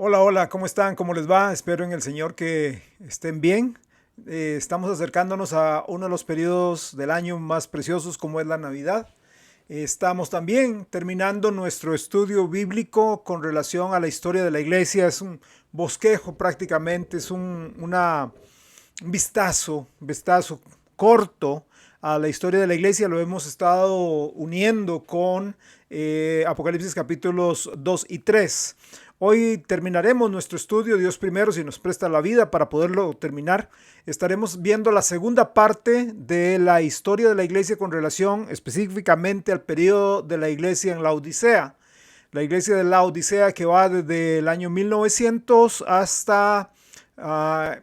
Hola, hola, ¿cómo están? ¿Cómo les va? Espero en el Señor que estén bien. Estamos acercándonos a uno de los periodos del año más preciosos como es la Navidad. Estamos también terminando nuestro estudio bíblico con relación a la historia de la iglesia. Es un bosquejo prácticamente, es un vistazo corto a la historia de la iglesia. Lo hemos estado uniendo con Apocalipsis capítulos 2 y 3. Hoy terminaremos nuestro estudio, Dios primero, si nos presta la vida para poderlo terminar. Estaremos viendo la segunda parte de la historia de la iglesia con relación específicamente al periodo de la iglesia en la Odisea. La iglesia de la Odisea que va desde el año 1900 hasta uh,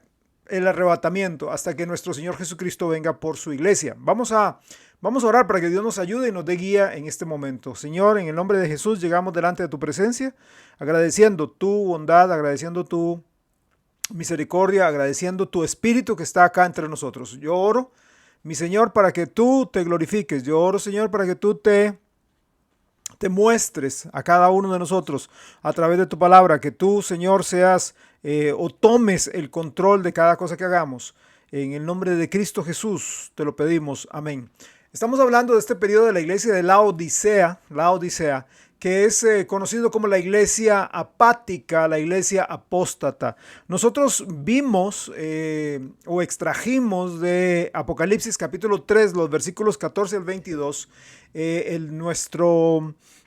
el arrebatamiento, hasta que nuestro Señor Jesucristo venga por su iglesia. Vamos a orar para que Dios nos ayude y nos dé guía en este momento. Señor, en el nombre de Jesús llegamos delante de tu presencia, agradeciendo tu bondad, agradeciendo tu misericordia, agradeciendo tu espíritu que está acá entre nosotros. Yo oro, mi Señor, para que tú te glorifiques. Yo oro, Señor, para que tú te muestres a cada uno de nosotros a través de tu palabra, que tú, Señor, seas o tomes el control de cada cosa que hagamos. En el nombre de Cristo Jesús te lo pedimos. Amén. Estamos hablando de este periodo de la iglesia de la Odisea, que es conocido como la iglesia apática, la iglesia apóstata. Nosotros vimos o extrajimos de Apocalipsis capítulo 3, los versículos 14 al 22,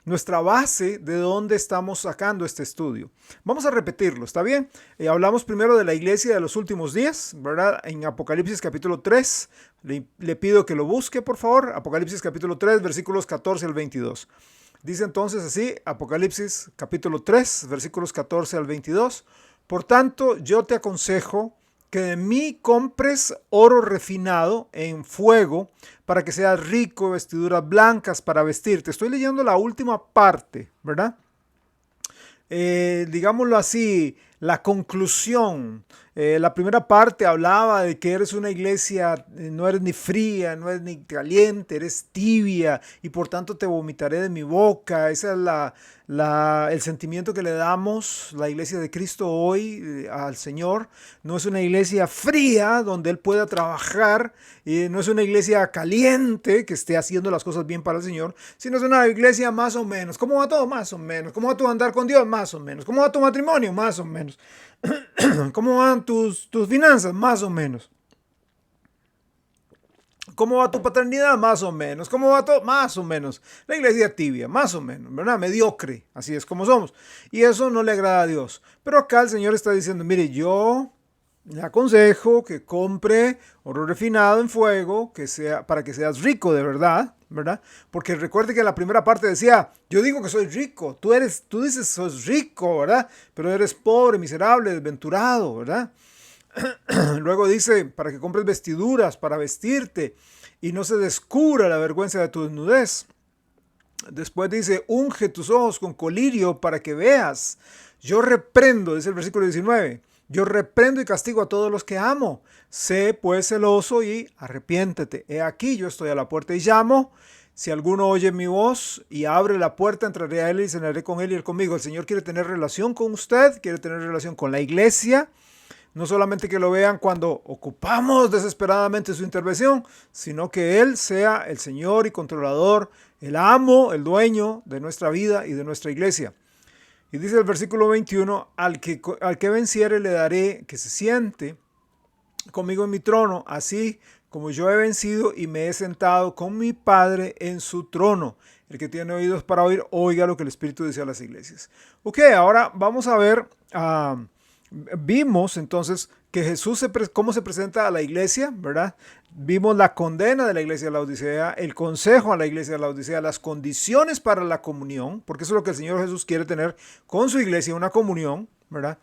nuestra base de dónde estamos sacando este estudio. Vamos a repetirlo, ¿está bien? Hablamos primero de la iglesia de los últimos días, ¿verdad? En Apocalipsis capítulo 3, le pido que lo busque, por favor. Apocalipsis capítulo 3, versículos 14 al 22. Dice entonces así, Apocalipsis capítulo 3, versículos 14 al 22. Por tanto, yo te aconsejo que de mí compres oro refinado en fuego para que seas rico, vestiduras blancas para vestirte. Estoy leyendo la última parte, ¿verdad? Digámoslo así, la conclusión. La primera parte hablaba de que eres una iglesia, no eres ni fría, no eres ni caliente, eres tibia y por tanto te vomitaré de mi boca. Ese es el sentimiento que le damos la iglesia de Cristo hoy al Señor. No es una iglesia fría donde Él pueda trabajar, no es una iglesia caliente que esté haciendo las cosas bien para el Señor, sino es una iglesia más o menos. ¿Cómo va todo? Más o menos. ¿Cómo va tu andar con Dios? Más o menos. ¿Cómo va tu matrimonio? Más o menos. ¿Cómo van tus finanzas? Más o menos. ¿Cómo va tu paternidad? Más o menos. ¿Cómo va todo? Más o menos. La iglesia tibia, más o menos, ¿verdad? Mediocre, así es como somos. Y eso no le agrada a Dios. Pero acá el Señor está diciendo, mire, yo le aconsejo que compre oro refinado en fuego, que sea, para que seas rico de verdad, ¿verdad? Porque recuerde que la primera parte decía, yo digo que soy rico, tú dices sos rico, ¿verdad? Pero eres pobre, miserable, desventurado, ¿verdad? Luego dice, para que compres vestiduras, para vestirte y no se descubra la vergüenza de tu desnudez. Después dice, unge tus ojos con colirio para que veas. Yo reprendo, dice el versículo 19, yo reprendo y castigo a todos los que amo. Sé pues celoso y arrepiéntete. He aquí, yo estoy a la puerta y llamo. Si alguno oye mi voz y abre la puerta, entraré a él y cenaré con él y él conmigo. El Señor quiere tener relación con usted, quiere tener relación con la iglesia. No solamente que lo vean cuando ocupamos desesperadamente su intervención, sino que Él sea el Señor y controlador, el amo, el dueño de nuestra vida y de nuestra iglesia. Y dice el versículo 21, al que venciere le daré que se siente conmigo en mi trono, así como yo he vencido y me he sentado con mi Padre en su trono. El que tiene oídos para oír, oiga lo que el Espíritu dice a las iglesias. Ok, ahora vamos a ver... vimos entonces que Jesús cómo se presenta a la iglesia, ¿verdad? Vimos la condena de la iglesia de la Odisea, el consejo a la iglesia de la Odisea, las condiciones para la comunión, porque eso es lo que el Señor Jesús quiere tener con su iglesia, una comunión, ¿verdad?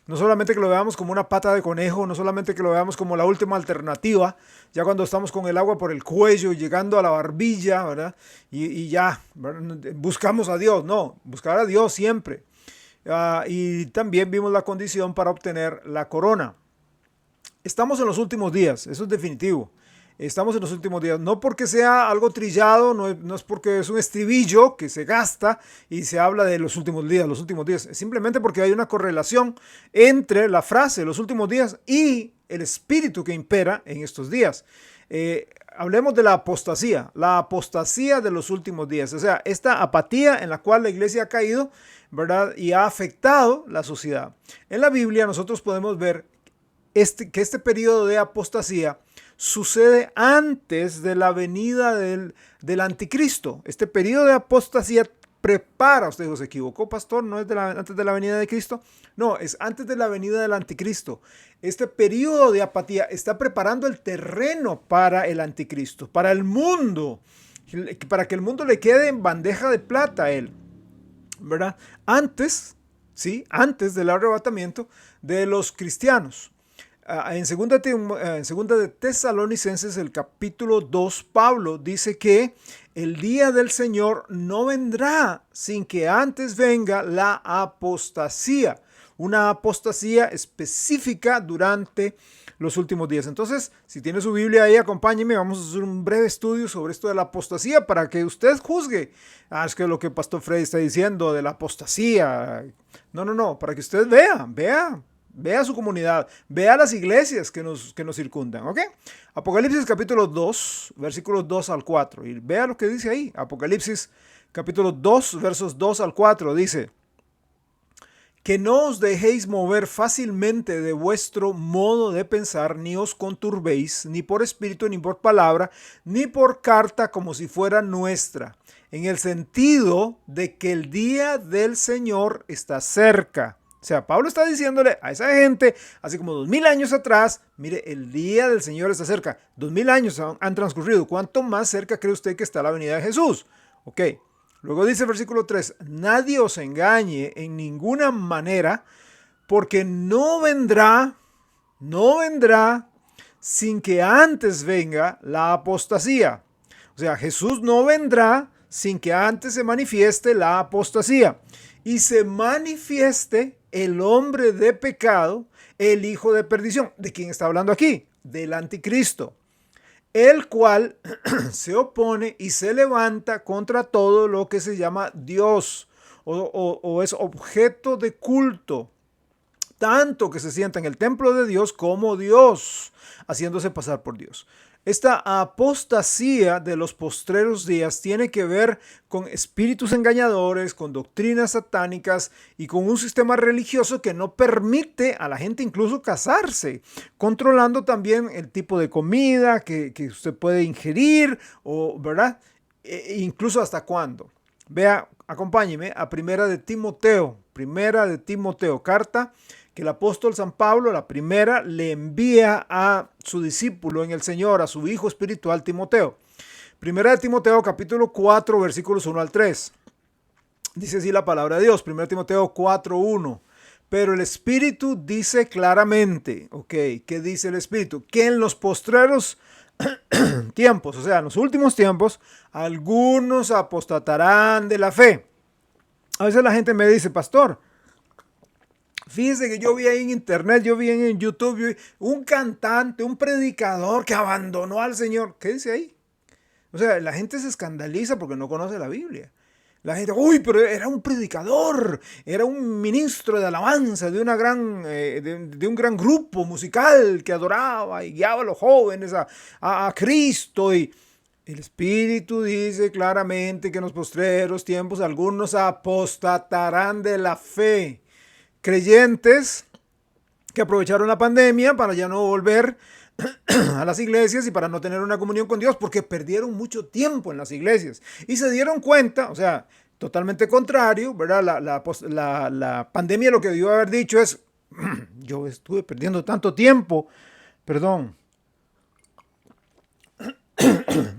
No solamente que lo veamos como una pata de conejo, no solamente que lo veamos como la última alternativa, ya cuando estamos con el agua por el cuello, llegando a la barbilla, ¿verdad? Y ya, ¿verdad? Buscamos a Dios, no, buscar a Dios siempre. Y también vimos la condición para obtener la corona. Estamos en los últimos días, eso es definitivo. Estamos en los últimos días, no porque sea algo trillado, no es porque es un estribillo que se gasta y se habla de los últimos días, es simplemente porque hay una correlación entre la frase los últimos días y el espíritu que impera en estos días. Hablemos de la apostasía de los últimos días, o sea, esta apatía en la cual la iglesia ha caído, ¿verdad? Y ha afectado la sociedad. En la Biblia nosotros podemos ver que este periodo de apostasía sucede antes de la venida del anticristo. Este periodo de apostasía prepara, usted dijo, ¿se equivocó, pastor? ¿No es antes de la venida de Cristo? No, es antes de la venida del anticristo. Este periodo de apatía está preparando el terreno para el anticristo, para el mundo, para que el mundo le quede en bandeja de plata a él, ¿verdad? Antes, ¿sí? Antes del arrebatamiento de los cristianos. En segunda de Tesalonicenses, el capítulo 2, Pablo dice que el día del Señor no vendrá sin que antes venga la apostasía, una apostasía específica durante los últimos días. Entonces, si tiene su Biblia ahí, acompáñeme, vamos a hacer un breve estudio sobre esto de la apostasía para que usted juzgue. Es que lo que Pastor Freddy está diciendo de la apostasía. No, para que usted vea su comunidad, vea las iglesias que nos circundan, ¿ok? Apocalipsis capítulo 2, versículos 2 al 4. Y vea lo que dice ahí. Apocalipsis capítulo 2, versos 2 al 4. Dice: que no os dejéis mover fácilmente de vuestro modo de pensar, ni os conturbéis, ni por espíritu, ni por palabra, ni por carta como si fuera nuestra, en el sentido de que el día del Señor está cerca. O sea, Pablo está diciéndole a esa gente, así como 2000 años atrás, mire, el día del Señor está cerca. 2000 años han transcurrido. ¿Cuánto más cerca cree usted que está la venida de Jesús? Ok. Luego dice el versículo 3, nadie os engañe en ninguna manera, porque no vendrá sin que antes venga la apostasía. O sea, Jesús no vendrá sin que antes se manifieste la apostasía y se manifieste el hombre de pecado, el hijo de perdición. ¿De quién está hablando aquí? Del anticristo, el cual se opone y se levanta contra todo lo que se llama Dios o es objeto de culto, tanto que se sienta en el templo de Dios como Dios, haciéndose pasar por Dios. Esta apostasía de los postreros días tiene que ver con espíritus engañadores, con doctrinas satánicas y con un sistema religioso que no permite a la gente incluso casarse, controlando también el tipo de comida que usted puede ingerir, ¿verdad? Incluso hasta cuándo. Vea, acompáñeme a Primera de Timoteo, carta que el apóstol San Pablo, la primera, le envía a su discípulo en el Señor, a su hijo espiritual Timoteo. Primera de Timoteo, capítulo 4, versículos 1 al 3. Dice así la palabra de Dios, Primera de Timoteo 4, 1. Pero el Espíritu dice claramente, ¿ok? ¿Qué dice el Espíritu? Que en los postreros tiempos, o sea, en los últimos tiempos, algunos apostatarán de la fe. A veces la gente me dice, pastor, fíjese que yo vi ahí en internet, yo vi en YouTube, un cantante, un predicador que abandonó al Señor. ¿Qué dice ahí? O sea, la gente se escandaliza porque no conoce la Biblia. La gente, pero era un predicador, era un ministro de alabanza de un gran grupo musical que adoraba y guiaba a los jóvenes a Cristo. Y el Espíritu dice claramente que en los postreros tiempos algunos apostatarán de la fe. Creyentes que aprovecharon la pandemia para ya no volver a las iglesias y para no tener una comunión con Dios porque perdieron mucho tiempo en las iglesias y se dieron cuenta, o sea, totalmente contrario, ¿verdad? La pandemia lo que debió haber dicho es, yo estuve perdiendo tanto tiempo,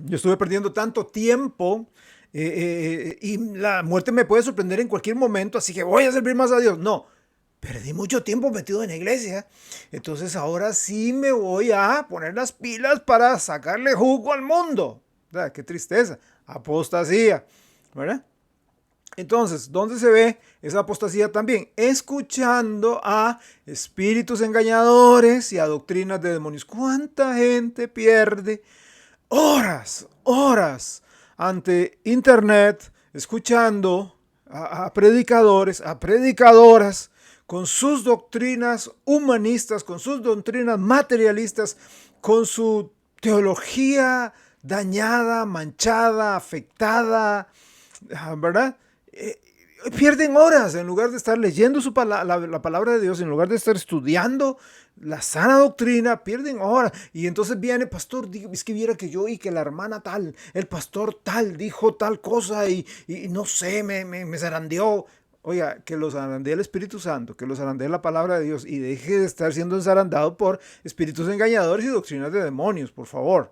yo estuve perdiendo tanto tiempo y la muerte me puede sorprender en cualquier momento, así que voy a servir más a Dios. No. Perdí mucho tiempo metido en la iglesia, entonces ahora sí me voy a poner las pilas para sacarle jugo al mundo. ¿Verdad? Qué tristeza, apostasía, ¿verdad? Entonces, ¿dónde se ve esa apostasía también? Escuchando a espíritus engañadores y a doctrinas de demonios. ¿Cuánta gente pierde horas ante internet, escuchando a predicadores, a predicadoras, con sus doctrinas humanistas, con sus doctrinas materialistas, con su teología dañada, manchada, afectada, ¿verdad? Pierden horas en lugar de estar leyendo la palabra de Dios, en lugar de estar estudiando la sana doctrina, pierden horas. Y entonces viene, pastor, es que viera que yo y que la hermana tal, el pastor tal, dijo tal cosa y no sé, me zarandeó. Oiga, que los zarandee el Espíritu Santo, que los zarandee la palabra de Dios y deje de estar siendo zarandado por espíritus engañadores y doctrinas de demonios, por favor.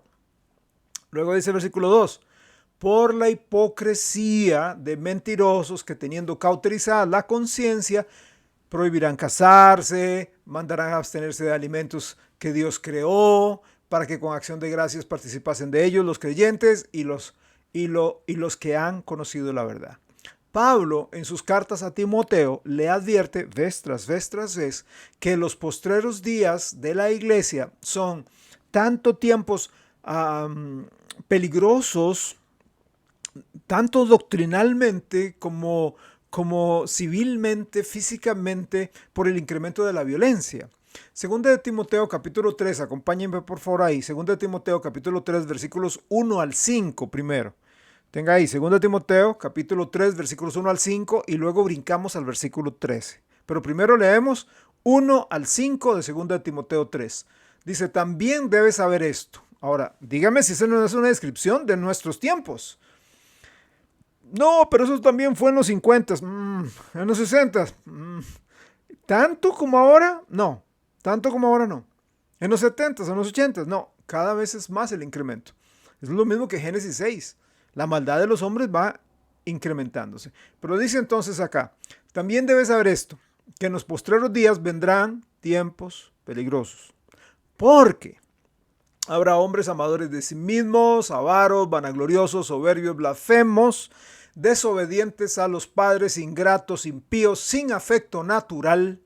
Luego dice el versículo 2. Por la hipocresía de mentirosos que teniendo cauterizada la conciencia, prohibirán casarse, mandarán a abstenerse de alimentos que Dios creó, para que con acción de gracias participasen de ellos los creyentes y los que han conocido la verdad. Pablo, en sus cartas a Timoteo, le advierte vez tras vez que los postreros días de la iglesia son tanto tiempos peligrosos, tanto doctrinalmente como civilmente, físicamente, por el incremento de la violencia. Segunda de Timoteo capítulo 3, acompáñenme por favor ahí. Segunda de Timoteo capítulo 3, versículos 1 al 5 primero. Tenga ahí, segunda de Timoteo capítulo 3, versículos 1 al 5 y luego brincamos al versículo 13. Pero primero leemos 1 al 5 de segunda de Timoteo 3. Dice, también debes saber esto. Ahora, dígame si eso no es una descripción de nuestros tiempos. No, pero eso también fue en los 50, en los 60. ¿Tanto como ahora? No. ¿Tanto como ahora? No. En los 70, en los 80, no. Cada vez es más el incremento. Es lo mismo que Génesis 6. La maldad de los hombres va incrementándose. Pero dice entonces acá, también debes saber esto, que en los postreros días vendrán tiempos peligrosos. Porque habrá hombres amadores de sí mismos, avaros, vanagloriosos, soberbios, blasfemos, desobedientes a los padres, ingratos, impíos, sin afecto natural,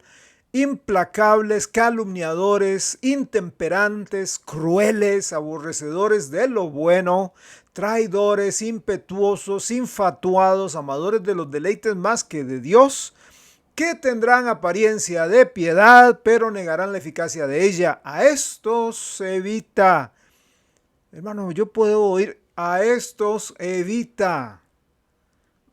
implacables, calumniadores, intemperantes, crueles, aborrecedores de lo bueno, traidores, impetuosos, infatuados, amadores de los deleites más que de Dios, que tendrán apariencia de piedad, pero negarán la eficacia de ella. A estos evita. Hermano, yo puedo oír, a estos evita.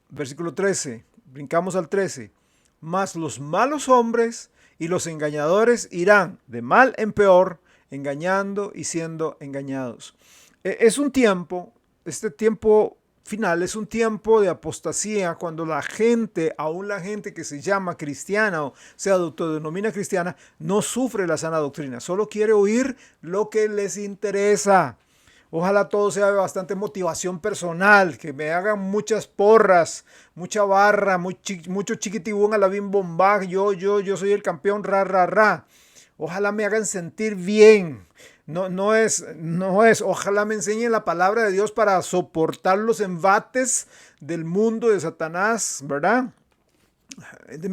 Versículo 13, brincamos al 13. Mas los malos hombres y los engañadores irán de mal en peor, engañando y siendo engañados. Es un tiempo, este tiempo final es un tiempo de apostasía cuando la gente, aún la gente que se llama cristiana o se autodenomina cristiana, no sufre la sana doctrina, solo quiere oír lo que les interesa. Ojalá todo sea de bastante motivación personal, que me hagan muchas porras, mucha barra, mucho chiquitibún a la bim bomba, yo soy el campeón, ra. Ojalá me hagan sentir bien. No es, ojalá me enseñen la palabra de Dios para soportar los embates del mundo de Satanás, ¿verdad? De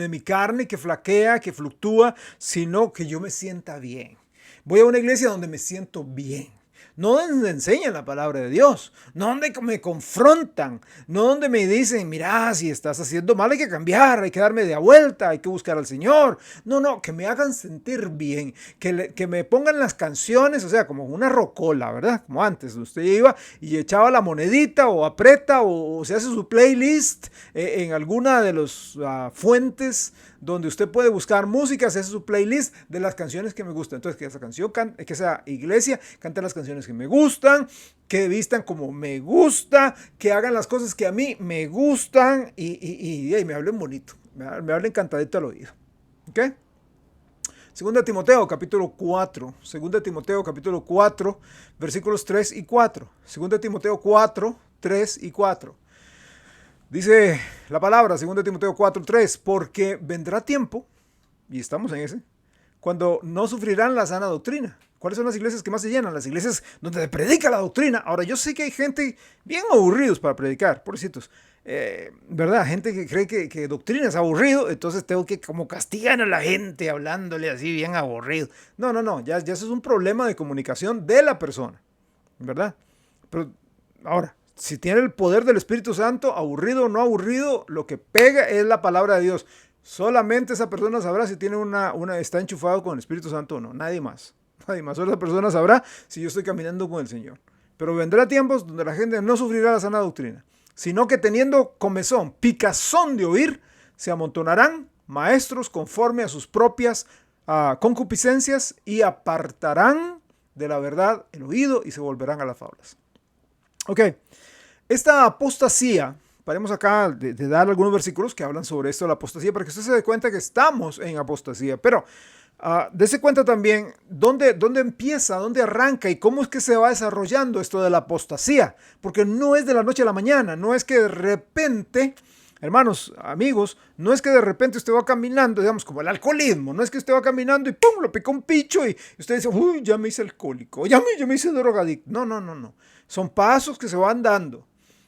mi carne que flaquea, que fluctúa, sino que yo me sienta bien. Voy a una iglesia donde me siento bien. No donde me enseñan la palabra de Dios, no donde me confrontan, no donde me dicen, mira, si estás haciendo mal hay que cambiar, hay que darme de vuelta, hay que buscar al Señor. No, que me hagan sentir bien, que me pongan las canciones, o sea, como una rocola, ¿verdad? Como antes, usted iba y echaba la monedita o aprieta o se hace su playlist en alguna de las fuentes donde usted puede buscar música, se hace su playlist de las canciones que me gustan. Entonces, que esa iglesia cante las canciones que me gustan, que vistan como me gusta, que hagan las cosas que a mí me gustan y me hablen bonito, me hablen cantadito al oído. ¿Ok? Segunda Timoteo capítulo 4, Segunda Timoteo capítulo 4, versículos 3 y 4. Segunda Timoteo 4, 3 y 4. Dice la palabra, 2 Timoteo 4:3, porque vendrá tiempo, y estamos en ese, cuando no sufrirán la sana doctrina. ¿Cuáles son las iglesias que más se llenan? Las iglesias donde se predica la doctrina. Ahora, yo sé que hay gente bien aburridos para predicar, pobrecitos. ¿Verdad? Gente que cree que doctrina es aburrido, entonces tengo que como castigar a la gente hablándole así bien aburrido. No, ya eso es un problema de comunicación de la persona. ¿verdad? Pero ahora, si tiene el poder del Espíritu Santo, aburrido o no aburrido, lo que pega es la palabra de Dios. Solamente esa persona sabrá si tiene está enchufado con el Espíritu Santo o no. Nadie más. Nadie más. Solo esa persona sabrá si yo estoy caminando con el Señor. Pero vendrá tiempos donde la gente no sufrirá la sana doctrina, sino que teniendo comezón, picazón de oír, se amontonarán maestros conforme a sus propias concupiscencias y apartarán de la verdad el oído y se volverán a las fábulas. Ok, esta apostasía, paremos acá de dar algunos versículos que hablan sobre esto de la apostasía para que usted se dé cuenta que estamos en apostasía, pero dése cuenta también dónde empieza, dónde arranca y cómo es que se va desarrollando esto de la apostasía, porque no es de la noche a la mañana, no es que de repente, hermanos, amigos, no es que de repente usted va caminando, digamos, como el alcoholismo, no es que usted va caminando y ¡pum!, lo picó un picho y usted dice, uy, ya me hice alcohólico, ya me hice drogadicto. No. Son pasos que se van dando.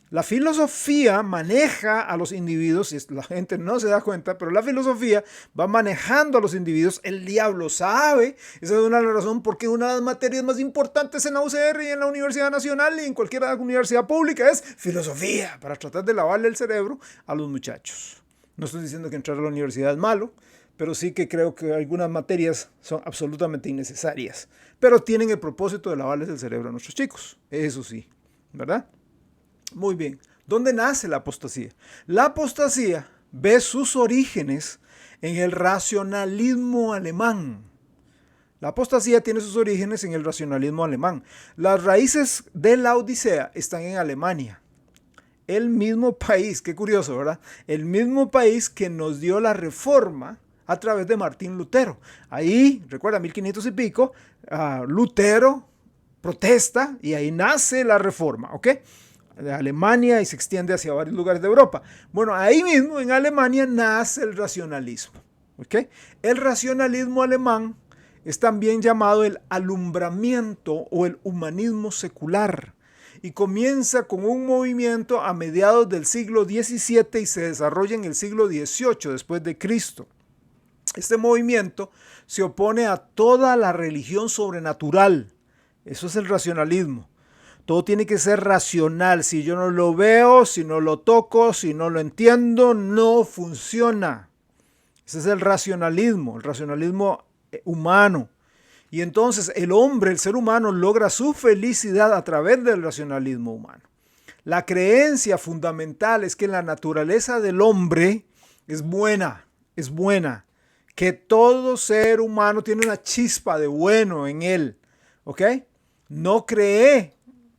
La filosofía maneja a los individuos, y la gente no se da cuenta, pero la filosofía va manejando a los individuos. El diablo sabe, esa es una razón porque una de las materias más importantes en la UCR y en la Universidad Nacional y en cualquier universidad pública es filosofía, para tratar de lavarle el cerebro a los muchachos. No estoy diciendo que entrar a la universidad es malo, pero sí que creo que algunas materias son absolutamente innecesarias, pero tienen el propósito de lavarles el cerebro a nuestros chicos, eso sí, ¿verdad? Muy bien. ¿Dónde nace la apostasía? La apostasía ve sus orígenes en el racionalismo alemán. La apostasía tiene sus orígenes en el racionalismo alemán. Las raíces de la Odisea están en Alemania. El mismo país, qué curioso, ¿verdad? El mismo país que nos dio la reforma a través de Martín Lutero. Ahí, recuerda, 1500 y pico, Lutero protesta y ahí nace la reforma, ¿ok? De Alemania y se extiende hacia varios lugares de Europa. Bueno, ahí mismo en Alemania nace el racionalismo. ¿Okay? El racionalismo alemán es también llamado el alumbramiento o el humanismo secular y comienza con un movimiento a mediados del siglo XVII y se desarrolla en el siglo XVIII después de Cristo. Este movimiento se opone a toda la religión sobrenatural. Eso es el racionalismo. Todo tiene que ser racional. Si yo no lo veo, si no lo toco, si no lo entiendo, no funciona. Ese es el racionalismo humano. Y entonces el hombre, el ser humano, logra su felicidad a través del racionalismo humano. La creencia fundamental es que la naturaleza del hombre es buena, que todo ser humano tiene una chispa de bueno en él, ¿ok? No cree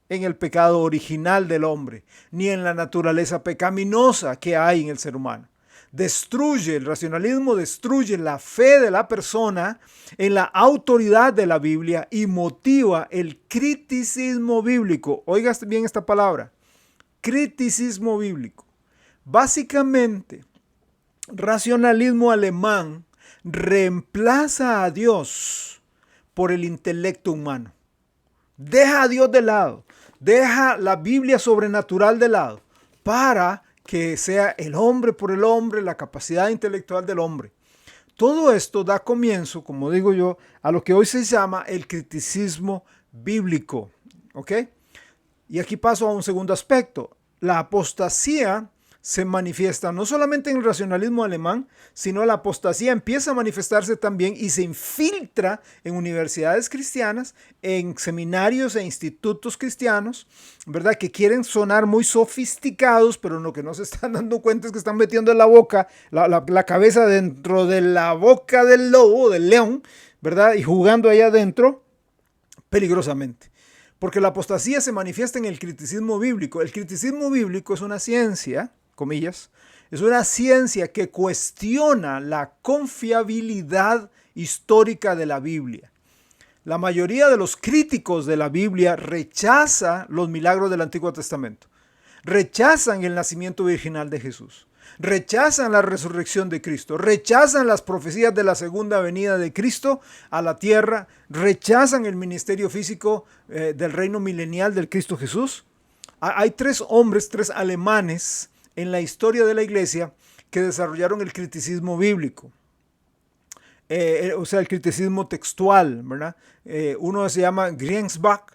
en el pecado original del hombre, ni en la naturaleza pecaminosa que hay en el ser humano. El racionalismo destruye la fe de la persona en la autoridad de la Biblia y motiva el criticismo bíblico. Oiga bien esta palabra, criticismo bíblico. Básicamente, racionalismo alemán reemplaza a Dios por el intelecto humano. Deja a Dios de lado, deja la Biblia sobrenatural de lado para que sea el hombre por el hombre, la capacidad intelectual del hombre. Todo esto da comienzo, como digo yo, a lo que hoy se llama el criticismo bíblico. ¿Ok? Y aquí paso a un segundo aspecto. La apostasía se manifiesta no solamente en el racionalismo alemán, sino la apostasía empieza a manifestarse también y se infiltra en universidades cristianas, en seminarios e institutos cristianos, ¿verdad? Que quieren sonar muy sofisticados, pero lo que no se están dando cuenta es que están metiendo la cabeza dentro de la boca del lobo, del león, ¿verdad? Y jugando ahí adentro peligrosamente. Porque la apostasía se manifiesta en el criticismo bíblico. El criticismo bíblico es una ciencia, comillas, es una ciencia que cuestiona la confiabilidad histórica de la Biblia. La mayoría de los críticos de la Biblia rechaza los milagros del Antiguo Testamento, rechazan el nacimiento virginal de Jesús, rechazan la resurrección de Cristo, rechazan las profecías de la segunda venida de Cristo a la tierra, rechazan el ministerio físico del reino milenial del Cristo Jesús. Hay tres alemanes en la historia de la iglesia que desarrollaron el criticismo bíblico, o sea, el criticismo textual, ¿verdad? Uno se llama Griensbach,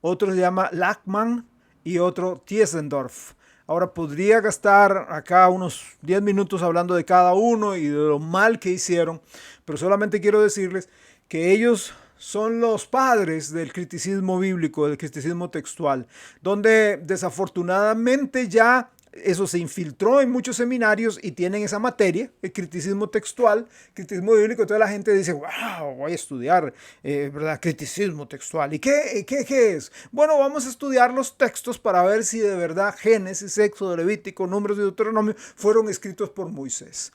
otro se llama Lachmann y otro Tiesendorf. Ahora podría gastar acá unos 10 minutos hablando de cada uno y de lo mal que hicieron, pero solamente quiero decirles que ellos son los padres del criticismo bíblico, del criticismo textual, donde desafortunadamente ya eso se infiltró en muchos seminarios y tienen esa materia, el criticismo textual, criticismo bíblico. Toda la gente dice, wow, voy a estudiar, ¿verdad? Criticismo textual. ¿Y qué es? Bueno, vamos a estudiar los textos para ver si de verdad Génesis, Éxodo, Levítico, Números y Deuteronomio fueron escritos por Moisés.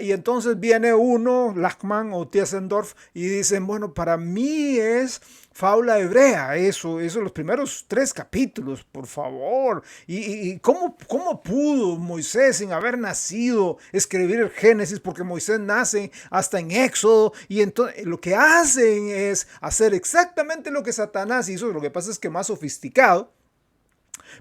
Y entonces viene uno, Lachmann o Tiesendorf, y dicen, bueno, para mí es fábula hebrea, eso, los primeros 3 capítulos, por favor. ¿Y cómo pudo Moisés, sin haber nacido, escribir el Génesis? Porque Moisés nace hasta en Éxodo, y entonces lo que hacen es hacer exactamente lo que Satanás hizo. Lo que pasa es que más sofisticado.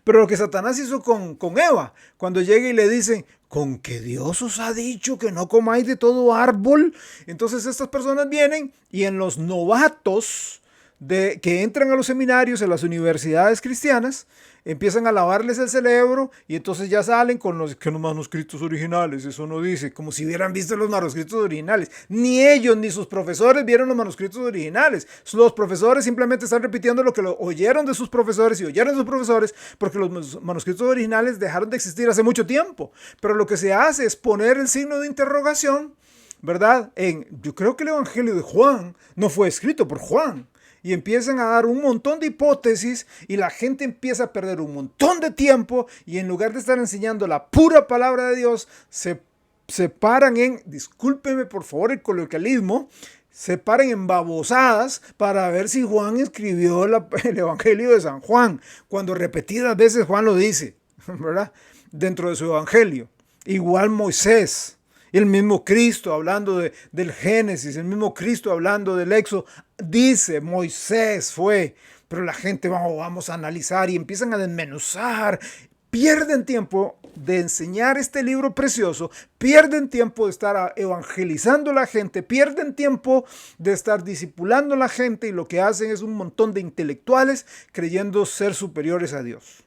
Pero lo que Satanás hizo con Eva, cuando llega y le dicen, ¿con que Dios os ha dicho que no comáis de todo árbol? Entonces estas personas vienen y en los novatos que entran a los seminarios, a las universidades cristianas, empiezan a lavarles el cerebro y entonces ya salen con los manuscritos originales. Eso no dice, como si hubieran visto los manuscritos originales. Ni ellos ni sus profesores vieron los manuscritos originales. Los profesores simplemente están repitiendo lo que oyeron de sus profesores y oyeron de sus profesores, porque los manuscritos originales dejaron de existir hace mucho tiempo. Pero lo que se hace es poner el signo de interrogación, ¿verdad? Yo creo que el Evangelio de Juan no fue escrito por Juan. Y empiezan a dar un montón de hipótesis y la gente empieza a perder un montón de tiempo, y en lugar de estar enseñando la pura palabra de Dios, se paran en, discúlpeme por favor el coloquialismo, se paran en babosadas para ver si Juan escribió el Evangelio de San Juan, cuando repetidas veces Juan lo dice, ¿verdad? Dentro de su Evangelio. Igual Moisés. El mismo Cristo hablando del Génesis, el mismo Cristo hablando del Éxodo, dice Moisés fue, pero la gente vamos a analizar y empiezan a desmenuzar, pierden tiempo de enseñar este libro precioso, pierden tiempo de estar evangelizando a la gente, pierden tiempo de estar discipulando a la gente, y lo que hacen es un montón de intelectuales creyendo ser superiores a Dios.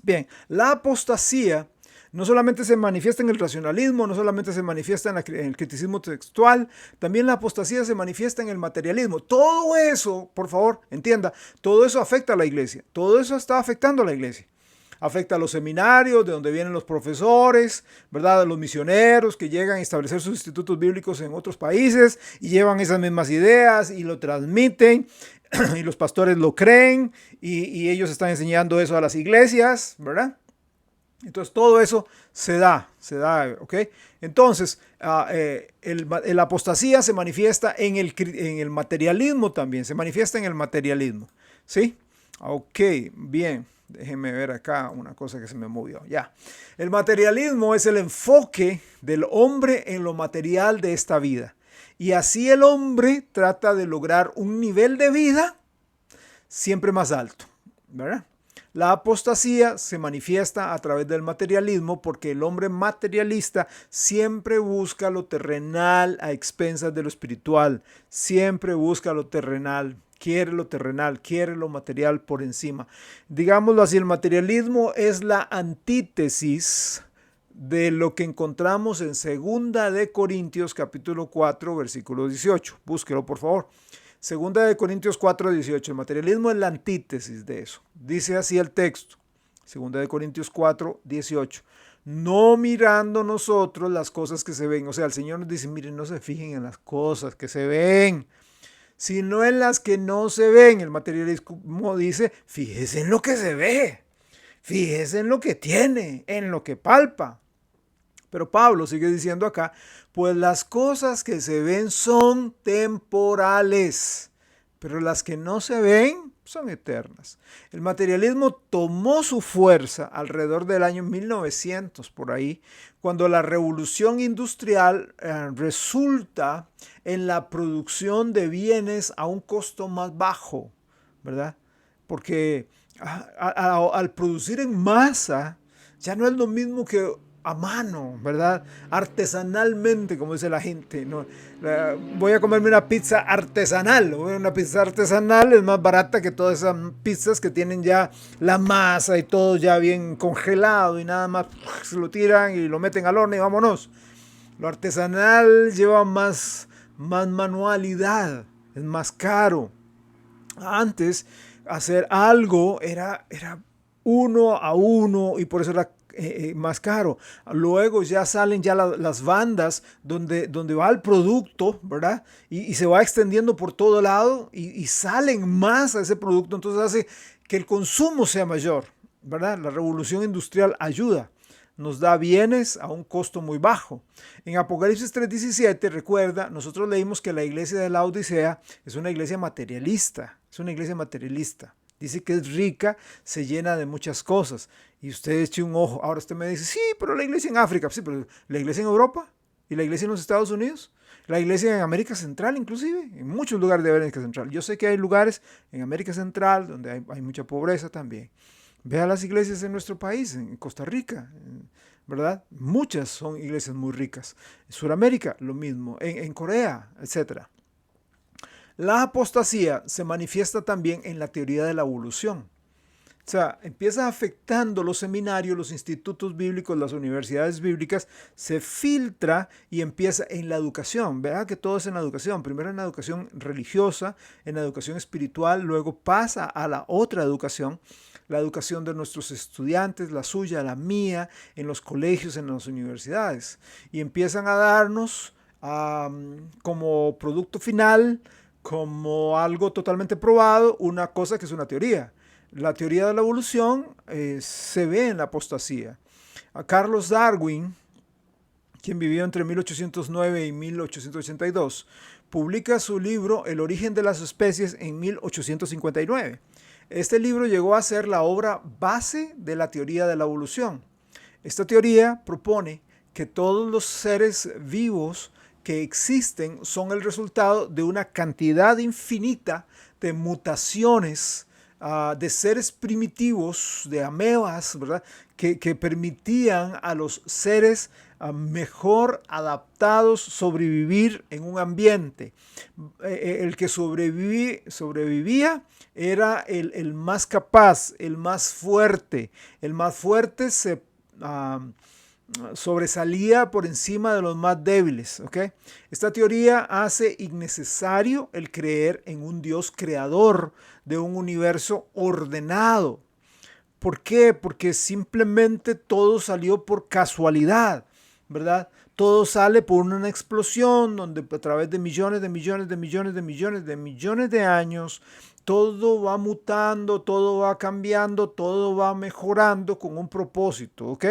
Bien, la apostasía no solamente se manifiesta en el racionalismo, no solamente se manifiesta en el criticismo textual, también la apostasía se manifiesta en el materialismo. Todo eso, por favor, entienda, todo eso afecta a la iglesia. Todo eso está afectando a la iglesia. Afecta a los seminarios, de donde vienen los profesores, ¿verdad? A los misioneros que llegan a establecer sus institutos bíblicos en otros países y llevan esas mismas ideas y lo transmiten, y los pastores lo creen, y ellos están enseñando eso a las iglesias, ¿verdad? Entonces todo eso se da, ¿ok? Entonces la apostasía se manifiesta en el materialismo también, se manifiesta en el materialismo, ¿sí? Ok, bien, déjenme ver acá una cosa que se me movió, ya. El materialismo es el enfoque del hombre en lo material de esta vida, y así el hombre trata de lograr un nivel de vida siempre más alto, ¿verdad? La apostasía se manifiesta a través del materialismo, porque el hombre materialista siempre busca lo terrenal a expensas de lo espiritual. Siempre busca lo terrenal, quiere lo material por encima. Digámoslo así, el materialismo es la antítesis de lo que encontramos en 2 de Corintios capítulo 4, versículo 18. Búsquelo, por favor. 2 de Corintios 4, 18. El materialismo es la antítesis de eso. Dice así el texto. 2 de Corintios 4, 18. No mirando nosotros las cosas que se ven. O sea, el Señor nos dice, miren, no se fijen en las cosas que se ven, sino en las que no se ven. El materialismo dice, fíjese en lo que se ve. Fíjese en lo que tiene, en lo que palpa. Pero Pablo sigue diciendo acá, pues las cosas que se ven son temporales, pero las que no se ven son eternas. El materialismo tomó su fuerza alrededor del año 1900, por ahí, cuando la revolución industrial resulta en la producción de bienes a un costo más bajo, ¿verdad? Porque al producir en masa, ya no es lo mismo que a mano, ¿verdad? Artesanalmente, como dice la gente, ¿no? Voy a comerme una pizza artesanal. Una pizza artesanal es más barata que todas esas pizzas que tienen ya la masa y todo ya bien congelado y nada más se lo tiran y lo meten al horno y vámonos. Lo artesanal lleva más manualidad, es más caro. Antes, hacer algo era uno a uno y por eso era más caro. Luego ya salen ya las bandas donde va el producto, ¿verdad? Y se va extendiendo por todo lado y salen más a ese producto. Entonces hace que el consumo sea mayor, ¿verdad? La revolución industrial ayuda. Nos da bienes a un costo muy bajo. En Apocalipsis 3:17, recuerda, nosotros leímos que la iglesia de la Odisea es una iglesia materialista. Es una iglesia materialista. Dice que es rica, se llena de muchas cosas. Y usted eche un ojo. Ahora usted me dice, sí, pero la iglesia en África, sí, pero la iglesia en Europa y la iglesia en los Estados Unidos, la iglesia en América Central inclusive, en muchos lugares de América Central. Yo sé que hay lugares en América Central donde hay mucha pobreza también. Vea las iglesias en nuestro país, en Costa Rica, ¿verdad? Muchas son iglesias muy ricas. En Sudamérica, lo mismo. En Corea, etc. La apostasía se manifiesta también en la teoría de la evolución. O sea, empieza afectando los seminarios, los institutos bíblicos, las universidades bíblicas, se filtra y empieza en la educación. Vea que todo es en la educación. Primero en la educación religiosa, en la educación espiritual, luego pasa a la otra educación, la educación de nuestros estudiantes, la suya, la mía, en los colegios, en las universidades. Y empiezan a darnos como producto final, como algo totalmente probado, una cosa que es una teoría. La teoría de la evolución se ve en la apostasía. A Carlos Darwin, quien vivió entre 1809 y 1882, publica su libro El origen de las especies en 1859. Este libro llegó a ser la obra base de la teoría de la evolución. Esta teoría propone que todos los seres vivos que existen son el resultado de una cantidad infinita de mutaciones de seres primitivos, de amebas, ¿verdad? Que permitían a los seres mejor adaptados sobrevivir en un ambiente. El que sobrevivía era el más capaz, el más fuerte. El más fuerte se sobresalía por encima de los más débiles. ¿Okay? Esta teoría hace innecesario el creer en un Dios creador de un universo ordenado. ¿Por qué? Porque simplemente todo salió por casualidad, ¿verdad? Todo sale por una explosión donde a través de millones de años, todo va mutando, todo va cambiando, todo va mejorando con un propósito, ¿ok?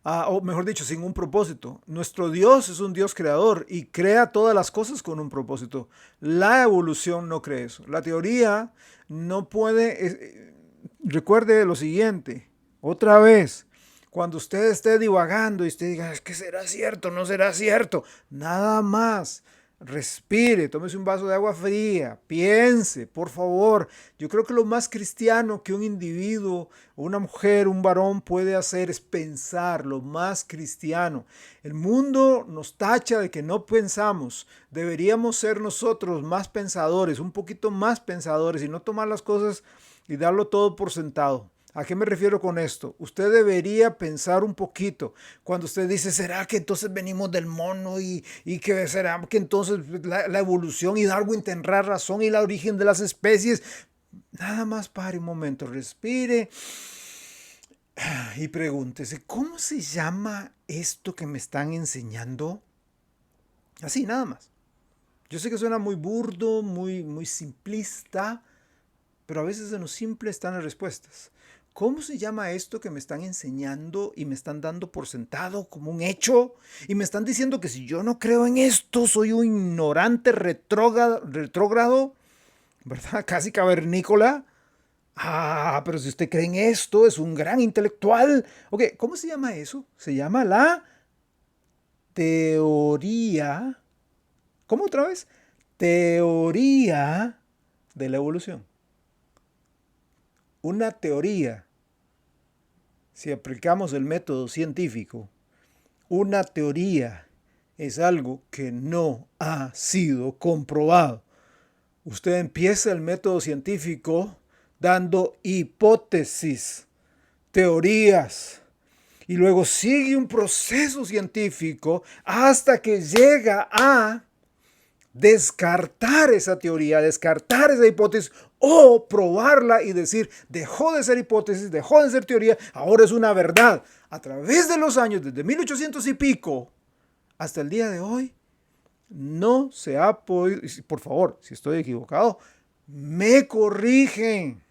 O mejor dicho, sin un propósito. Nuestro Dios es un Dios creador y crea todas las cosas con un propósito. La evolución no cree eso. La teoría no puede... recuerde lo siguiente, otra vez, cuando usted esté divagando y usted diga, es que será cierto, no será cierto, nada más. Respire, tómese un vaso de agua fría, piense, por favor. Yo creo que lo más cristiano que un individuo, una mujer, un varón puede hacer es pensar, lo más cristiano. El mundo nos tacha de que no pensamos. Deberíamos ser nosotros más pensadores, un poquito más pensadores y no tomar las cosas y darlo todo por sentado. ¿A qué me refiero con esto? Usted debería pensar un poquito. Cuando usted dice, ¿será que entonces venimos del mono? ¿Y que será que entonces la evolución y Darwin tendrá razón y el origen de las especies? Nada más pare un momento, respire y pregúntese, ¿cómo se llama esto que me están enseñando? Así, nada más. Yo sé que suena muy burdo, muy simplista, pero a veces en lo simple están las respuestas. ¿Cómo se llama esto que me están enseñando y me están dando por sentado como un hecho? Y me están diciendo que si yo no creo en esto, soy un ignorante retrógrado, ¿verdad? Casi cavernícola. Ah, pero si usted cree en esto, es un gran intelectual. Ok, ¿cómo se llama eso? Se llama la teoría. ¿Cómo otra vez? Teoría de la evolución. Una teoría. Si aplicamos el método científico, una teoría es algo que no ha sido comprobado. Usted empieza el método científico dando hipótesis, teorías, y luego sigue un proceso científico hasta que llega a descartar esa teoría, descartar esa hipótesis o probarla y decir, dejó de ser hipótesis, dejó de ser teoría, ahora es una verdad. A través de los años, desde 1800 y pico hasta el día de hoy, no se ha podido, por favor, si estoy equivocado, me corrigen.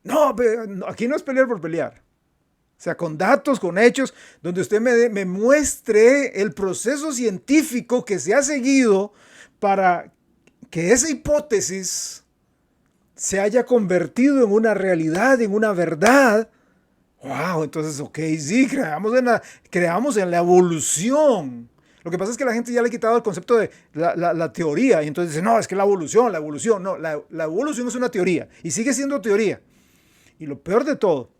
No, aquí no es pelear por pelear. O sea, con datos, con hechos, donde usted me muestre el proceso científico que se ha seguido para que esa hipótesis se haya convertido en una realidad, en una verdad. Wow, entonces, ok, sí, creamos en la evolución. Lo que pasa es que la gente ya le ha quitado el concepto de la teoría y entonces dice, no, es que la evolución, no, la evolución es una teoría y sigue siendo teoría. Y lo peor de todo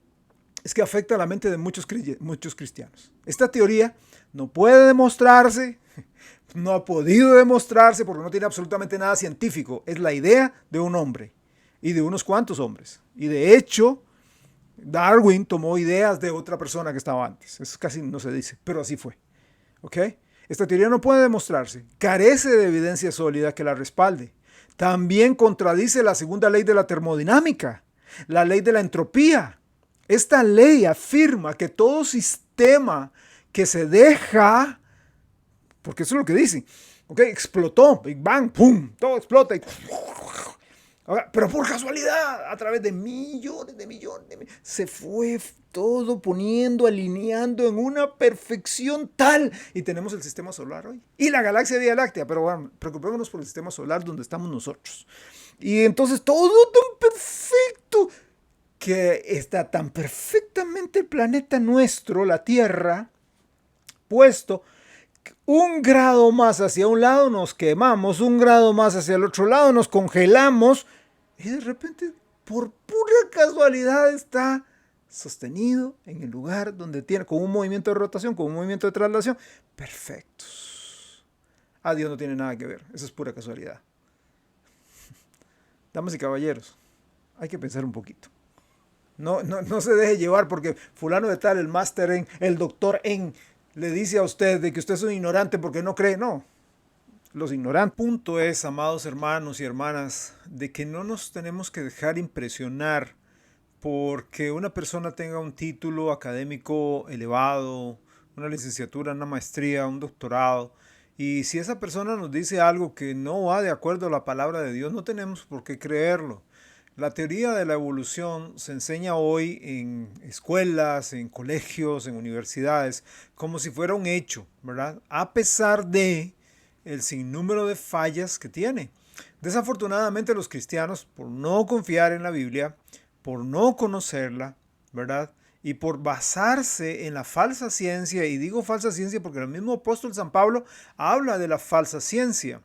es que afecta a la mente de muchos cristianos. Esta teoría no puede demostrarse, no ha podido demostrarse porque no tiene absolutamente nada científico. Es la idea de un hombre y de unos cuantos hombres. Y de hecho, Darwin tomó ideas de otra persona que estaba antes. Eso casi no se dice, pero así fue. ¿Ok? Esta teoría no puede demostrarse. Carece de evidencia sólida que la respalde. También contradice la segunda ley de la termodinámica, la ley de la entropía. Esta ley afirma que todo sistema que se deja, porque eso es lo que dice, ¿ok? Explotó, Big Bang, ¡pum! Todo explota. Pero por casualidad, a través de millones, se fue todo poniendo, alineando en una perfección tal. Y tenemos el sistema solar hoy. Y la galaxia Vía Láctea. Pero bueno, preocupémonos por el sistema solar donde estamos nosotros. Y entonces todo tan perfecto, que está tan perfectamente el planeta nuestro, la Tierra, puesto un grado más hacia un lado nos quemamos, un grado más hacia el otro lado nos congelamos y de repente, por pura casualidad, está sostenido en el lugar donde tiene, con un movimiento de rotación, con un movimiento de traslación, perfectos. A Dios no tiene nada que ver, eso es pura casualidad. Damas y caballeros, hay que pensar un poquito. No se deje llevar porque fulano de tal, el máster en, el doctor en, le dice a usted de que usted es un ignorante porque no cree. No, los ignorantes. El punto es, amados hermanos y hermanas, de que no nos tenemos que dejar impresionar porque una persona tenga un título académico elevado, una licenciatura, una maestría, un doctorado. Y si esa persona nos dice algo que no va de acuerdo a la palabra de Dios, no tenemos por qué creerlo. La teoría de la evolución se enseña hoy en escuelas, en colegios, en universidades, como si fuera un hecho, ¿verdad? A pesar de el sinnúmero de fallas que tiene. Desafortunadamente los cristianos, por no confiar en la Biblia, por no conocerla, ¿verdad? Y por basarse en la falsa ciencia, y digo falsa ciencia porque el mismo apóstol San Pablo habla de la falsa ciencia.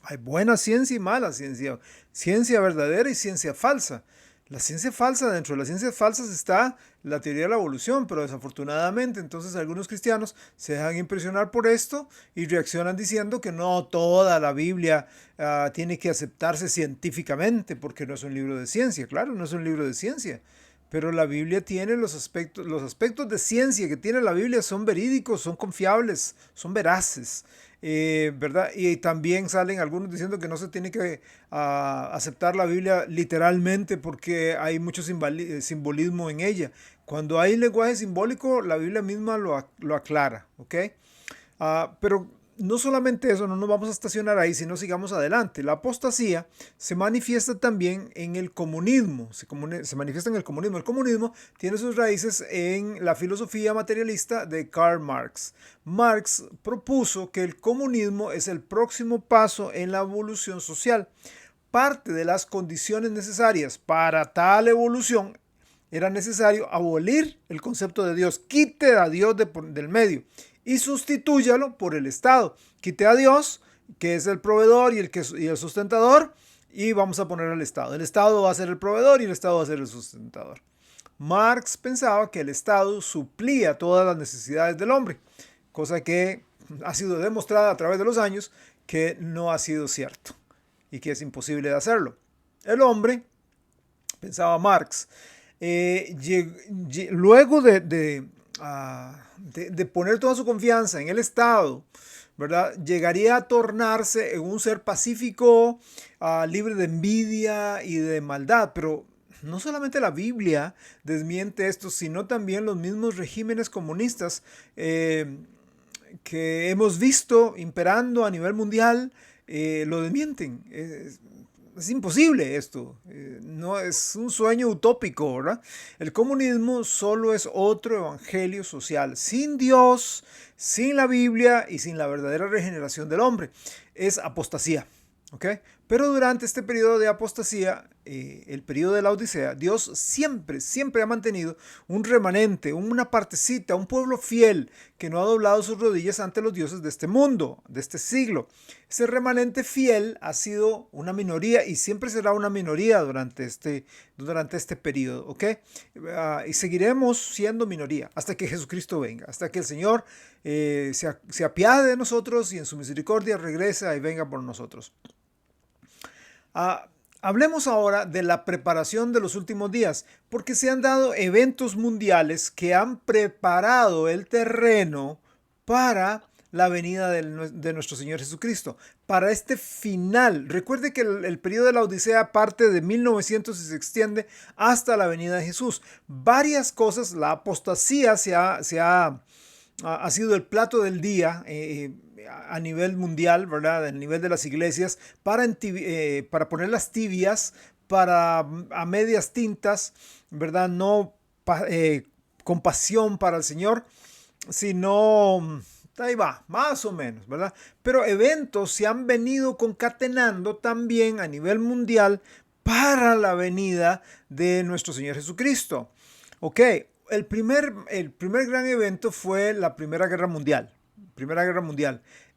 Hay buena ciencia y mala ciencia, ciencia verdadera y ciencia falsa. La ciencia falsa, dentro de las ciencias falsas está la teoría de la evolución, pero desafortunadamente entonces algunos cristianos se dejan impresionar por esto y reaccionan diciendo que no toda la Biblia tiene que aceptarse científicamente porque no es un libro de ciencia. Claro, no es un libro de ciencia, pero la Biblia tiene los aspectos de ciencia que tiene la Biblia son verídicos, son confiables, son veraces. ¿Verdad? Y también salen algunos diciendo que no se tiene que aceptar la Biblia literalmente porque hay mucho simbolismo en ella. Cuando hay lenguaje simbólico, la Biblia misma lo aclara, ¿ok? Pero no solamente eso, no nos vamos a estacionar ahí, sino sigamos adelante. La apostasía se manifiesta también en el comunismo, se manifiesta en el comunismo. El comunismo tiene sus raíces en la filosofía materialista de Karl Marx. Marx propuso que el comunismo es el próximo paso en la evolución social. Parte de las condiciones necesarias para tal evolución era necesario abolir el concepto de Dios, quite a Dios del medio y sustitúyalo por el Estado. Quite a Dios, que es el proveedor y el sustentador, y vamos a poner al Estado. El Estado va a ser el proveedor y el Estado va a ser el sustentador. Marx pensaba que el Estado suplía todas las necesidades del hombre, cosa que ha sido demostrada a través de los años que no ha sido cierto y que es imposible de hacerlo. El hombre, pensaba Marx, luego de poner toda su confianza en el Estado, ¿verdad? Llegaría a tornarse en un ser pacífico, libre de envidia y de maldad, pero no solamente la Biblia desmiente esto, sino también los mismos regímenes comunistas que hemos visto imperando a nivel mundial lo desmienten. Es imposible esto, no es un sueño utópico, ¿verdad? El comunismo solo es otro evangelio social, sin Dios, sin la Biblia y sin la verdadera regeneración del hombre. Es apostasía, ¿ok? Pero durante este periodo de apostasía, el periodo de la Odisea, Dios siempre ha mantenido un remanente, una partecita, un pueblo fiel que no ha doblado sus rodillas ante los dioses de este mundo, de este siglo. Ese remanente fiel ha sido una minoría y siempre será una minoría durante este periodo, ¿ok? Y seguiremos siendo minoría hasta que Jesucristo venga, hasta que el Señor se apiade de nosotros y en su misericordia regrese y venga por nosotros. Hablemos ahora de la preparación de los últimos días, porque se han dado eventos mundiales que han preparado el terreno para la venida de nuestro Señor Jesucristo, para este final. Recuerde que el periodo de la Odisea parte de 1900 y se extiende hasta la venida de Jesús. Varias cosas, la apostasía ha sido el plato del día a nivel mundial, ¿verdad? A nivel de las iglesias, para ponerlas tibias, a medias tintas, ¿verdad? No con pasión para el Señor, sino ahí va, más o menos, ¿verdad? Pero eventos se han venido concatenando también a nivel mundial para la venida de nuestro Señor Jesucristo. Ok, el primer gran evento fue la Primera Guerra Mundial.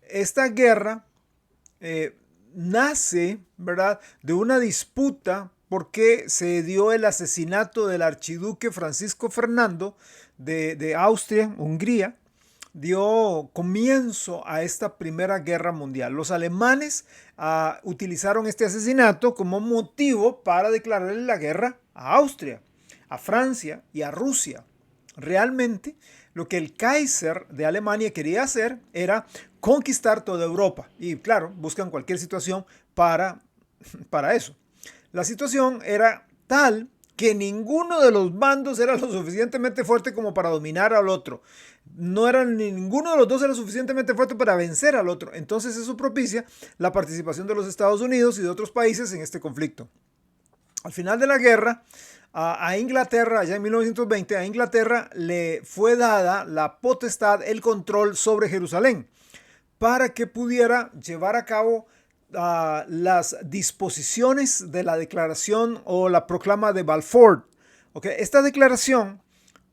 Esta guerra nace, ¿verdad?, de una disputa porque se dio el asesinato del archiduque Francisco Fernando de Austria, Hungría. Dio comienzo a esta Primera Guerra Mundial. Los alemanes utilizaron este asesinato como motivo para declararle la guerra a Austria, a Francia y a Rusia. Realmente lo que el Kaiser de Alemania quería hacer era conquistar toda Europa. Y claro, buscan cualquier situación para eso. La situación era tal que ninguno de los bandos era lo suficientemente fuerte como para dominar al otro. Ninguno de los dos era suficientemente fuerte para vencer al otro. Entonces eso propicia la participación de los Estados Unidos y de otros países en este conflicto. Al final de la guerra, a Inglaterra, allá en 1920, a Inglaterra le fue dada la potestad, el control sobre Jerusalén, para que pudiera llevar a cabo las disposiciones de la declaración o la proclama de Balfour. ¿Okay? Esta declaración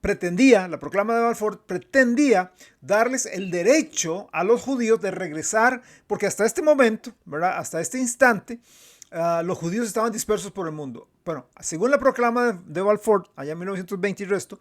la proclama de Balfour pretendía darles el derecho a los judíos de regresar, porque hasta este momento, ¿verdad?, hasta este instante, los judíos estaban dispersos por el mundo. Bueno, según la proclama de Balfour, allá en 1920 y resto,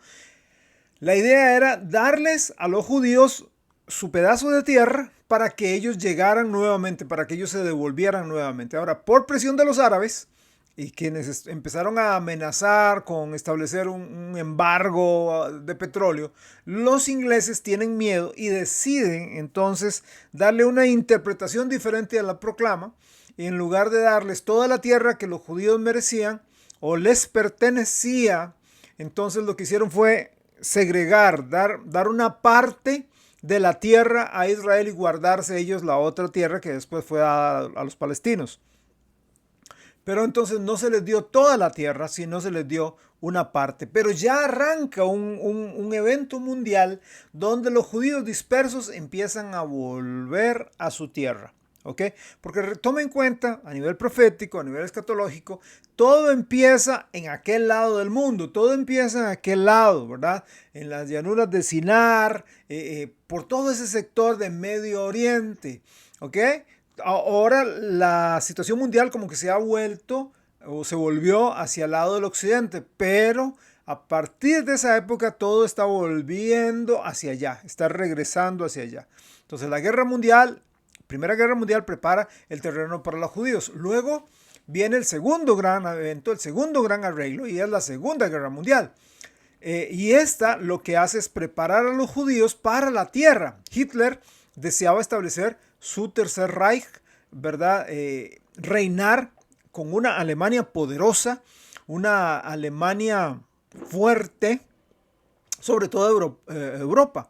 la idea era darles a los judíos su pedazo de tierra para que ellos llegaran nuevamente, para que ellos se devolvieran nuevamente. Ahora, por presión de los árabes, y quienes empezaron a amenazar con establecer un embargo de petróleo, los ingleses tienen miedo y deciden entonces darle una interpretación diferente a la proclama. Y en lugar de darles toda la tierra que los judíos merecían o les pertenecía, entonces lo que hicieron fue segregar, dar una parte de la tierra a Israel y guardarse ellos la otra tierra que después fue dada a los palestinos. Pero entonces no se les dio toda la tierra, sino se les dio una parte. Pero ya arranca un evento mundial donde los judíos dispersos empiezan a volver a su tierra. ¿Okay? Porque toma en cuenta a nivel profético, a nivel escatológico, todo empieza en aquel lado del mundo, todo empieza en aquel lado, ¿verdad? En las llanuras de Sinar, por todo ese sector de Medio Oriente, ¿ok? Ahora la situación mundial como que se ha vuelto o se volvió hacia el lado del occidente, pero A partir de esa época todo está volviendo hacia allá, está regresando hacia allá. Entonces la Primera Guerra Mundial prepara el terreno para los judíos. Luego viene el segundo gran evento, el segundo gran arreglo, y es la Segunda Guerra Mundial. Y esta lo que hace es preparar a los judíos para la tierra. Hitler deseaba establecer su Tercer Reich, ¿verdad? Reinar con una Alemania poderosa, una Alemania fuerte, sobre todo Europa.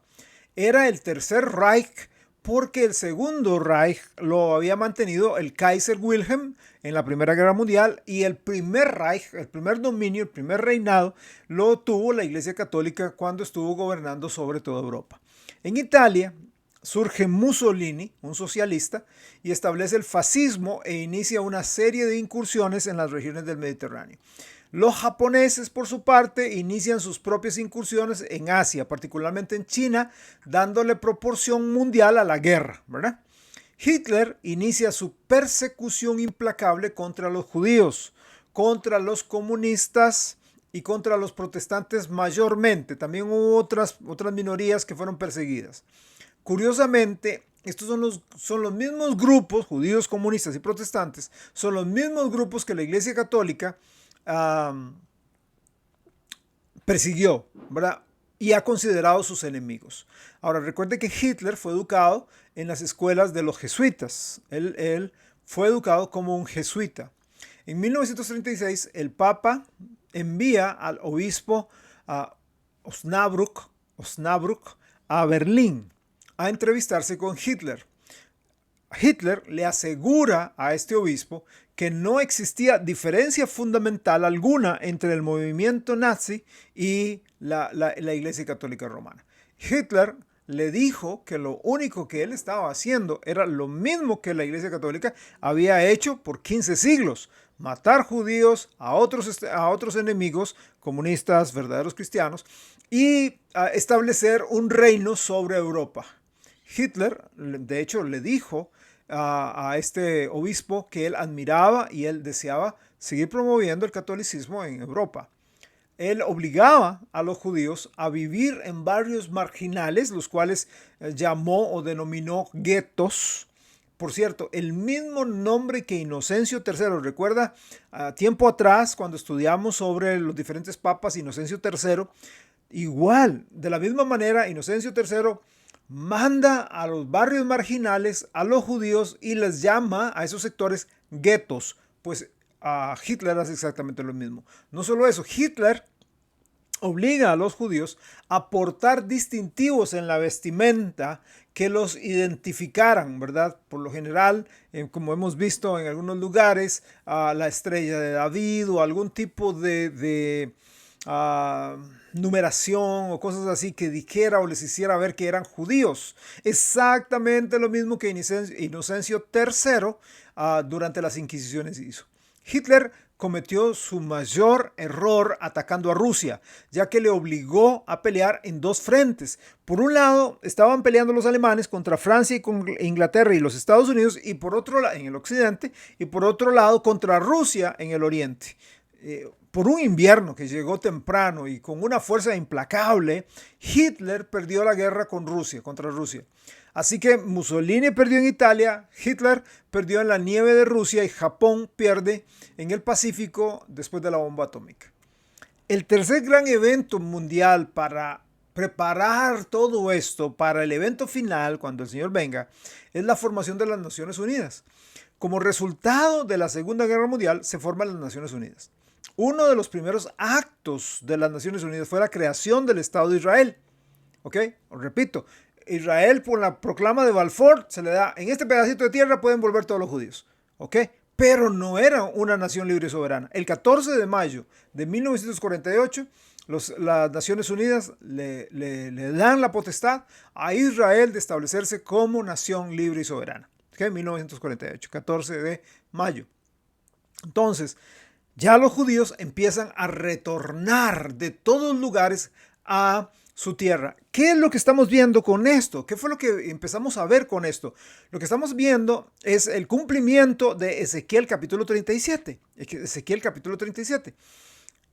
Era el Tercer Reich porque el Segundo Reich lo había mantenido el Kaiser Wilhelm en la Primera Guerra Mundial, y el Primer Reich, el primer dominio, el primer reinado, lo tuvo la Iglesia Católica cuando estuvo gobernando sobre toda Europa. En Italia surge Mussolini, un socialista, y establece el fascismo e inicia una serie de incursiones en las regiones del Mediterráneo. Los japoneses, por su parte, inician sus propias incursiones en Asia, particularmente en China, dándole proporción mundial a la guerra, ¿verdad? Hitler inicia su persecución implacable contra los judíos, contra los comunistas y contra los protestantes mayormente. También hubo otras minorías que fueron perseguidas. Curiosamente, estos son los mismos grupos, judíos, comunistas y protestantes, son los mismos grupos que la Iglesia Católica persiguió, ¿verdad? Y ha considerado sus enemigos. Ahora, recuerde que Hitler fue educado en las escuelas de los jesuitas. Él fue educado como un jesuita. En 1936, el Papa envía al obispo Osnabrück a Berlín a entrevistarse con Hitler. Hitler le asegura a este obispo que no existía diferencia fundamental alguna entre el movimiento nazi y la Iglesia Católica Romana. Hitler le dijo que lo único que él estaba haciendo era lo mismo que la Iglesia Católica había hecho por 15 siglos: matar judíos, a otros enemigos, comunistas, verdaderos cristianos, y establecer un reino sobre Europa. Hitler, de hecho, le dijo a este obispo que él admiraba y él deseaba seguir promoviendo el catolicismo en Europa. Él obligaba a los judíos a vivir en barrios marginales, los cuales llamó o denominó guetos. Por cierto, el mismo nombre que Inocencio III, recuerda, tiempo atrás cuando estudiamos sobre los diferentes papas, Inocencio III, igual, de la misma manera, Inocencio III manda a los barrios marginales, a los judíos, y les llama a esos sectores guetos. Pues Hitler hace exactamente lo mismo. No solo eso, Hitler obliga a los judíos a portar distintivos en la vestimenta que los identificaran, ¿verdad? Por lo general, como hemos visto en algunos lugares, la estrella de David o algún tipo de numeración o cosas así que dijera o les hiciera ver que eran judíos. Exactamente lo mismo que Inocencio III durante las Inquisiciones hizo. Hitler cometió su mayor error atacando a Rusia, ya que le obligó a pelear en dos frentes. Por un lado, estaban peleando los alemanes contra Francia y con Inglaterra y los Estados Unidos, y por otro lado, en el occidente, y por otro lado, contra Rusia en el oriente. Por un invierno que llegó temprano y con una fuerza implacable, Hitler perdió la guerra contra Rusia. Así que Mussolini perdió en Italia, Hitler perdió en la nieve de Rusia y Japón pierde en el Pacífico después de la bomba atómica. El tercer gran evento mundial para preparar todo esto para el evento final, cuando el Señor venga, es la formación de las Naciones Unidas. Como resultado de la Segunda Guerra Mundial se forman las Naciones Unidas. Uno de los primeros actos de las Naciones Unidas fue la creación del Estado de Israel. ¿Ok? Os repito, Israel, por la proclama de Balfour, se le da: en este pedacito de tierra pueden volver todos los judíos. ¿Ok? Pero no era una nación libre y soberana. El 14 de mayo de 1948, las Naciones Unidas le dan la potestad a Israel de establecerse como nación libre y soberana. ¿Ok? 1948, 14 de mayo. Entonces, ya los judíos empiezan a retornar de todos lugares a su tierra. ¿Qué es lo que estamos viendo con esto? ¿Qué fue lo que empezamos a ver con esto? Lo que estamos viendo es el cumplimiento de Ezequiel capítulo 37. Ezequiel capítulo 37.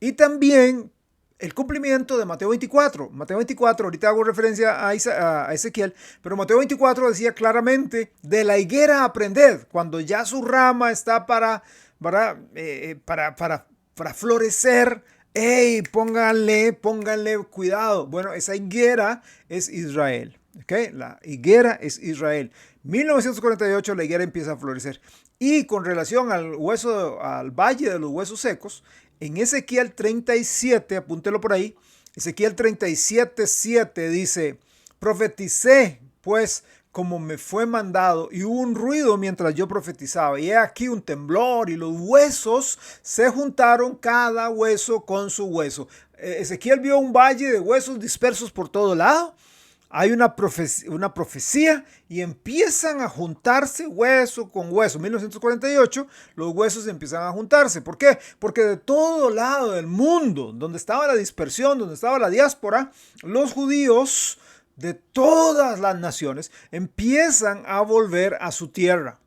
Y también el cumplimiento de Mateo 24. Mateo 24, ahorita hago referencia a Ezequiel, pero Mateo 24 decía claramente, de la higuera aprended, cuando ya su rama está para florecer. ¡Ey! Pónganle cuidado. Bueno, esa higuera es Israel. ¿Okay? La higuera es Israel. 1948 la higuera empieza a florecer. Y con relación al valle de los huesos secos, en Ezequiel 37, apúntelo por ahí, Ezequiel 37:7 dice, profeticé pues como me fue mandado, y hubo un ruido mientras yo profetizaba, y he aquí un temblor, y los huesos se juntaron cada hueso con su hueso. Ezequiel vio un valle de huesos dispersos por todo lado. Hay una profecía y empiezan a juntarse hueso con hueso. En 1948 los huesos empiezan a juntarse. ¿Por qué? Porque de todo lado del mundo, donde estaba la dispersión, donde estaba la diáspora, los judíos de todas las naciones empiezan a volver a su tierra.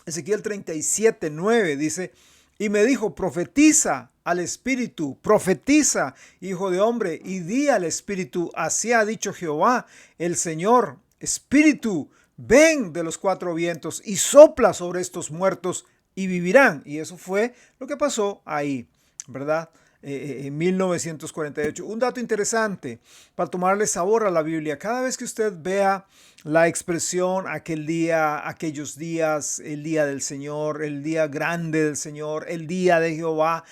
Ezequiel 37:9 dice, y me dijo, profetiza al Espíritu, profetiza, hijo de hombre, y di al Espíritu, así ha dicho Jehová, el Señor, Espíritu, ven de los cuatro vientos y sopla sobre estos muertos y vivirán. Y eso fue lo que pasó ahí, ¿verdad? En 1948. Un dato interesante para tomarle sabor a la Biblia. Cada vez que usted vea la expresión aquel día, aquellos días, el día del Señor, el día grande del Señor, el día de Jehová,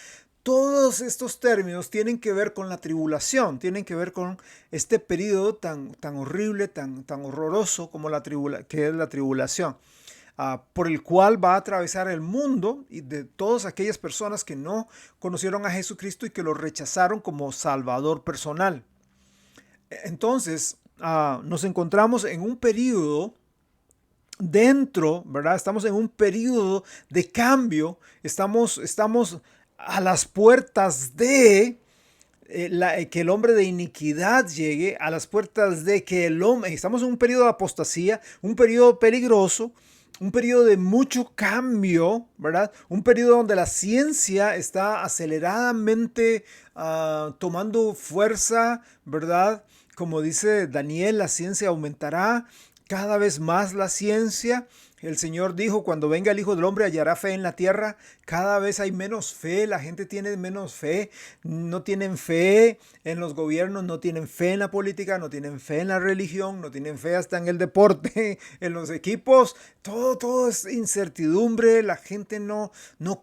todos estos términos tienen que ver con la tribulación, tienen que ver con este periodo tan horrible, tan horroroso como que es la tribulación. Por el cual va a atravesar el mundo y de todas aquellas personas que no conocieron a Jesucristo y que lo rechazaron como Salvador personal. Entonces, nos encontramos en un periodo ¿verdad? Estamos en un periodo de cambio, estamos a las puertas de que el hombre de iniquidad llegue, a las puertas de que estamos en un periodo de apostasía, un periodo peligroso, un periodo de mucho cambio, ¿verdad? Un periodo donde la ciencia está aceleradamente tomando fuerza, ¿verdad? Como dice Daniel, la ciencia aumentará cada vez más la ciencia. El Señor dijo, cuando venga el Hijo del Hombre hallará fe en la tierra. Cada vez hay menos fe, la gente tiene menos fe, no tienen fe en los gobiernos, no tienen fe en la política, no tienen fe en la religión, no tienen fe hasta en el deporte, en los equipos. Todo es incertidumbre, la gente no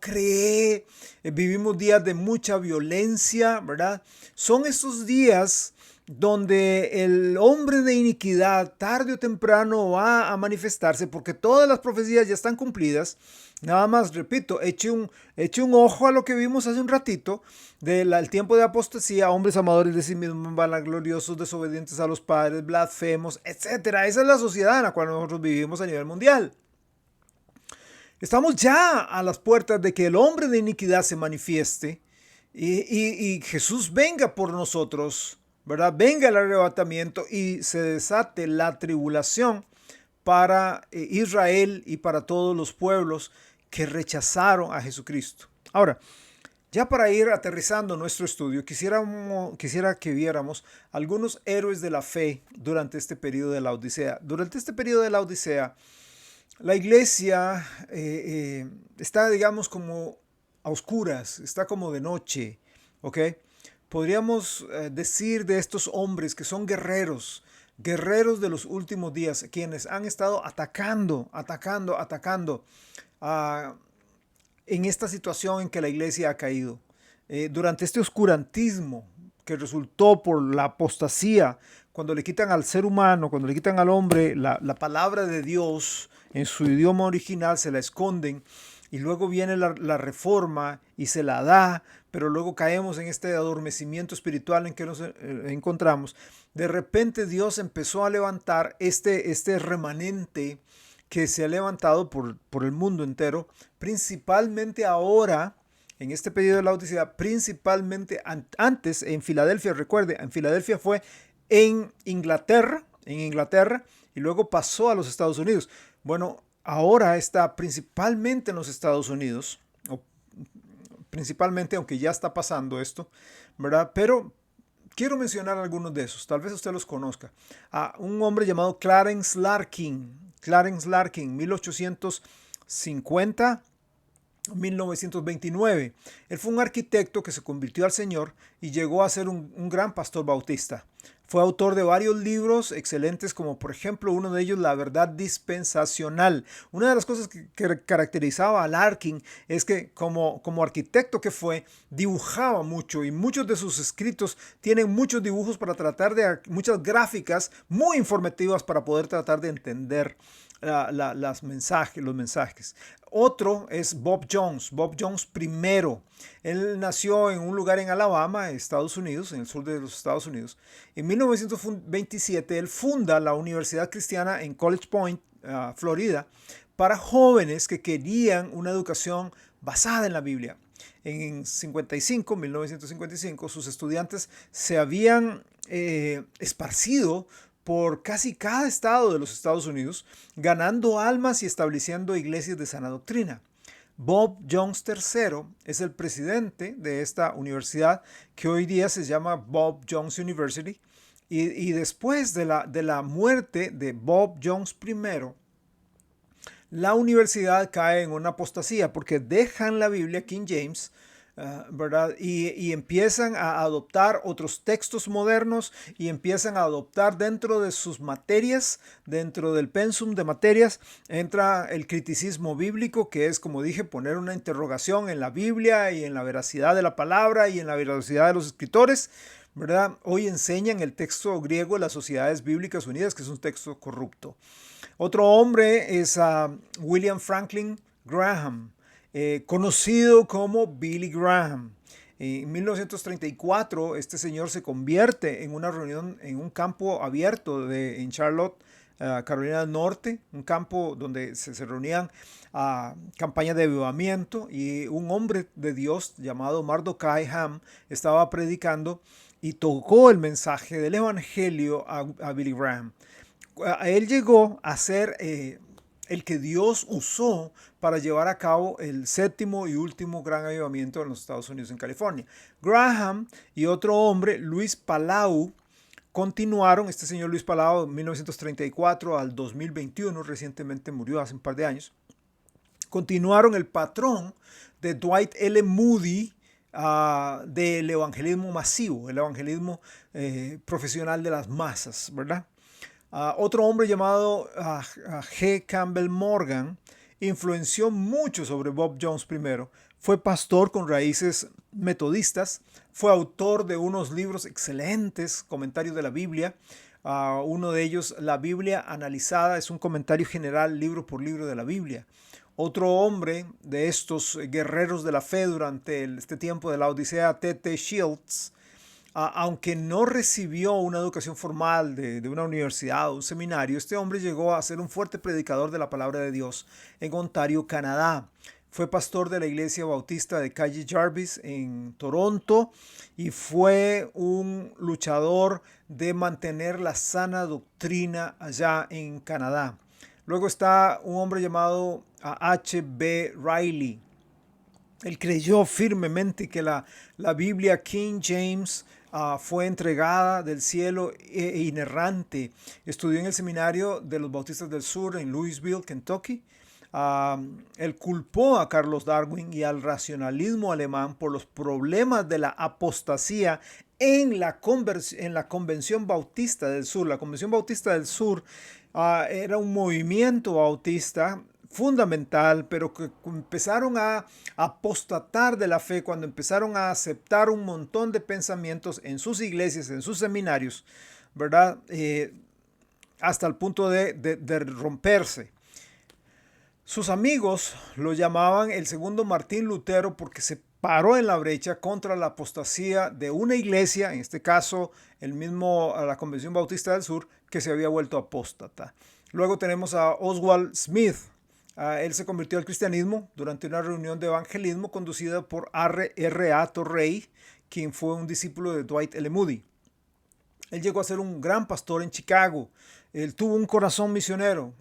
cree. Vivimos días de mucha violencia, ¿verdad? Son estos días donde el hombre de iniquidad tarde o temprano va a manifestarse, porque todas las profecías ya están cumplidas. Nada más, repito, eche un ojo a lo que vimos hace un ratito del tiempo de apostasía, hombres amadores de sí mismos, vanagloriosos, desobedientes a los padres, blasfemos, etc. Esa es la sociedad en la cual nosotros vivimos a nivel mundial. Estamos ya a las puertas de que el hombre de iniquidad se manifieste y Jesús venga por nosotros, ¿verdad? Venga el arrebatamiento y se desate la tribulación para Israel y para todos los pueblos que rechazaron a Jesucristo. Ahora, ya para ir aterrizando nuestro estudio, quisiera que viéramos algunos héroes de la fe durante este periodo de la Odisea. Durante este periodo de la Odisea, la iglesia está, digamos, como a oscuras, está como de noche, ¿ok? Podríamos decir de estos hombres que son guerreros de los últimos días, quienes han estado atacando en esta situación en que la iglesia ha caído. Durante este oscurantismo que resultó por la apostasía, cuando le quitan al ser humano, cuando le quitan al hombre la palabra de Dios en su idioma original, se la esconden. Y luego viene la reforma y se la da, pero luego caemos en este adormecimiento espiritual en que nos encontramos. De repente Dios empezó a levantar este remanente que se ha levantado por el mundo entero, principalmente ahora, en este periodo de la Odisea, principalmente antes en Filadelfia. Recuerde, en Filadelfia fue en Inglaterra, y luego pasó a los Estados Unidos. Bueno, ahora está principalmente en los Estados Unidos, principalmente, aunque ya está pasando esto, ¿verdad? Pero quiero mencionar algunos de esos, tal vez usted los conozca. A un hombre llamado Clarence Larkin, 1850 1929. Él fue un arquitecto que se convirtió al Señor y llegó a ser un gran pastor bautista. Fue autor de varios libros excelentes, como por ejemplo uno de ellos, La verdad dispensacional. Una de las cosas que caracterizaba a Larkin es que como arquitecto que fue, dibujaba mucho, y muchos de sus escritos tienen muchos dibujos para tratar de, muchas gráficas muy informativas para poder tratar de entender los mensajes. Otro es Bob Jones primero. Él nació en un lugar en Alabama, Estados Unidos, en el sur de los Estados Unidos. En 1927 él funda la Universidad Cristiana en College Point, Florida, para jóvenes que querían una educación basada en la Biblia. En 1955, sus estudiantes se habían esparcido por casi cada estado de los Estados Unidos, ganando almas y estableciendo iglesias de sana doctrina. Bob Jones III es el presidente de esta universidad, que hoy día se llama Bob Jones University, y después de la muerte de Bob Jones I, la universidad cae en una apostasía porque dejan la Biblia King James, ¿verdad? Y empiezan a adoptar otros textos modernos y empiezan a adoptar dentro de sus materias, dentro del pensum de materias, entra el criticismo bíblico, que es, como dije, poner una interrogación en la Biblia y en la veracidad de la palabra y en la veracidad de los escritores, ¿verdad? Hoy enseñan el texto griego de las Sociedades Bíblicas Unidas, que es un texto corrupto. Otro hombre es William Franklin Graham, conocido como Billy Graham. En 1934 este señor se convierte en una reunión en un campo abierto en Charlotte, Carolina del Norte, un campo donde se reunían campañas de avivamiento, y un hombre de Dios llamado Mardochai Ham estaba predicando y tocó el mensaje del evangelio a Billy Graham. Él llegó a ser el que Dios usó para llevar a cabo el séptimo y último gran avivamiento en los Estados Unidos, en California. Graham y otro hombre, Luis Palau, continuaron. Este señor Luis Palau, de 1934 al 2021, recientemente murió hace un par de años, continuaron el patrón de Dwight L. Moody, del evangelismo masivo, el evangelismo profesional de las masas, ¿verdad? Otro hombre llamado G. Campbell Morgan influenció mucho sobre Bob Jones I. Fue pastor con raíces metodistas, fue autor de unos libros excelentes, comentarios de la Biblia. Uno de ellos, La Biblia Analizada, es un comentario general, libro por libro de la Biblia. Otro hombre de estos guerreros de la fe durante este tiempo de la Odisea, T.T. Shields, aunque no recibió una educación formal de una universidad o un seminario, este hombre llegó a ser un fuerte predicador de la palabra de Dios en Ontario, Canadá. Fue pastor de la iglesia bautista de calle Jarvis en Toronto y fue un luchador de mantener la sana doctrina allá en Canadá. Luego está un hombre llamado H.B. Riley. Él creyó firmemente que la Biblia King James fue entregada del cielo e inerrante. Estudió en el seminario de los Bautistas del Sur en Louisville, Kentucky. Él culpó a Carlos Darwin y al racionalismo alemán por los problemas de la apostasía en la Convención Bautista del Sur. La Convención Bautista del Sur era un movimiento bautista fundamental, pero que empezaron a apostatar de la fe cuando empezaron a aceptar un montón de pensamientos en sus iglesias, en sus seminarios, ¿verdad? Hasta el punto de romperse. Sus amigos lo llamaban el segundo Martín Lutero porque se paró en la brecha contra la apostasía de una iglesia, en este caso la Convención Bautista del Sur, que se había vuelto apóstata. Luego tenemos a Oswald Smith. Él se convirtió al cristianismo durante una reunión de evangelismo conducida por R.A. Torrey, quien fue un discípulo de Dwight L. Moody. Él llegó a ser un gran pastor en Chicago. Él tuvo un corazón misionero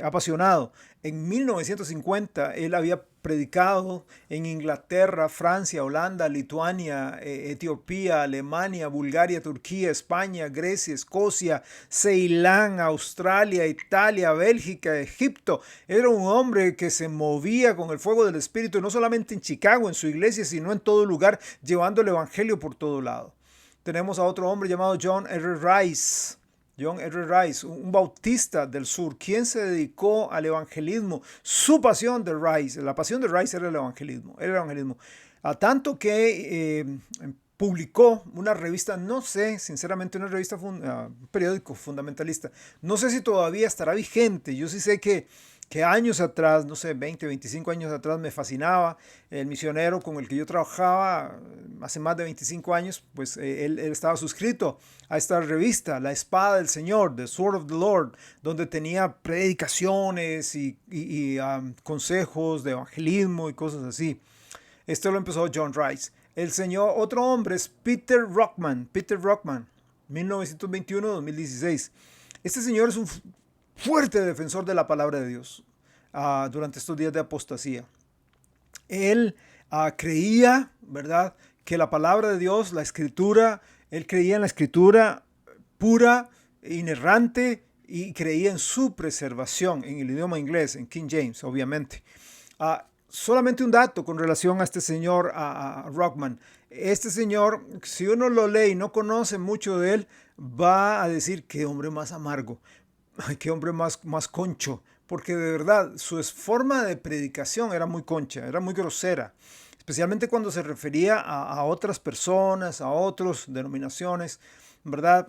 apasionado. En 1950 él había predicado en Inglaterra, Francia, Holanda, Lituania, Etiopía, Alemania, Bulgaria, Turquía, España, Grecia, Escocia, Ceilán, Australia, Italia, Bélgica, Egipto. Era un hombre que se movía con el fuego del Espíritu, no solamente en Chicago, en su iglesia, sino en todo lugar, llevando el Evangelio por todo lado. Tenemos a otro hombre llamado John R. Rice. John R. Rice, un bautista del sur, quien se dedicó al evangelismo. Su pasión de Rice, la pasión de Rice era el evangelismo. Era el evangelismo. A tanto que publicó una revista, no sé, sinceramente una revista, un periódico fundamentalista. No sé si todavía estará vigente. Yo sí sé que años atrás, no sé, 20, 25 años atrás me fascinaba el misionero con el que yo trabajaba hace más de 25 años, pues él estaba suscrito a esta revista, La Espada del Señor, The Sword of the Lord, donde tenía predicaciones y consejos de evangelismo y cosas así. Esto lo empezó John Rice. El señor, otro hombre es Peter Rockman, 1921-2016. Este señor es un fuerte defensor de la palabra de Dios durante estos días de apostasía. Él creía, ¿verdad?, que la palabra de Dios, la escritura, él creía en la escritura pura, inerrante, y creía en su preservación en el idioma inglés, en King James, obviamente. Solamente un dato con relación a este señor Rockman. Este señor, si uno lo lee y no conoce mucho de él, va a decir qué hombre más amargo. Ay, qué hombre más concho, porque de verdad su forma de predicación era muy concha, era muy grosera, especialmente cuando se refería a otras personas, a otras denominaciones, ¿verdad?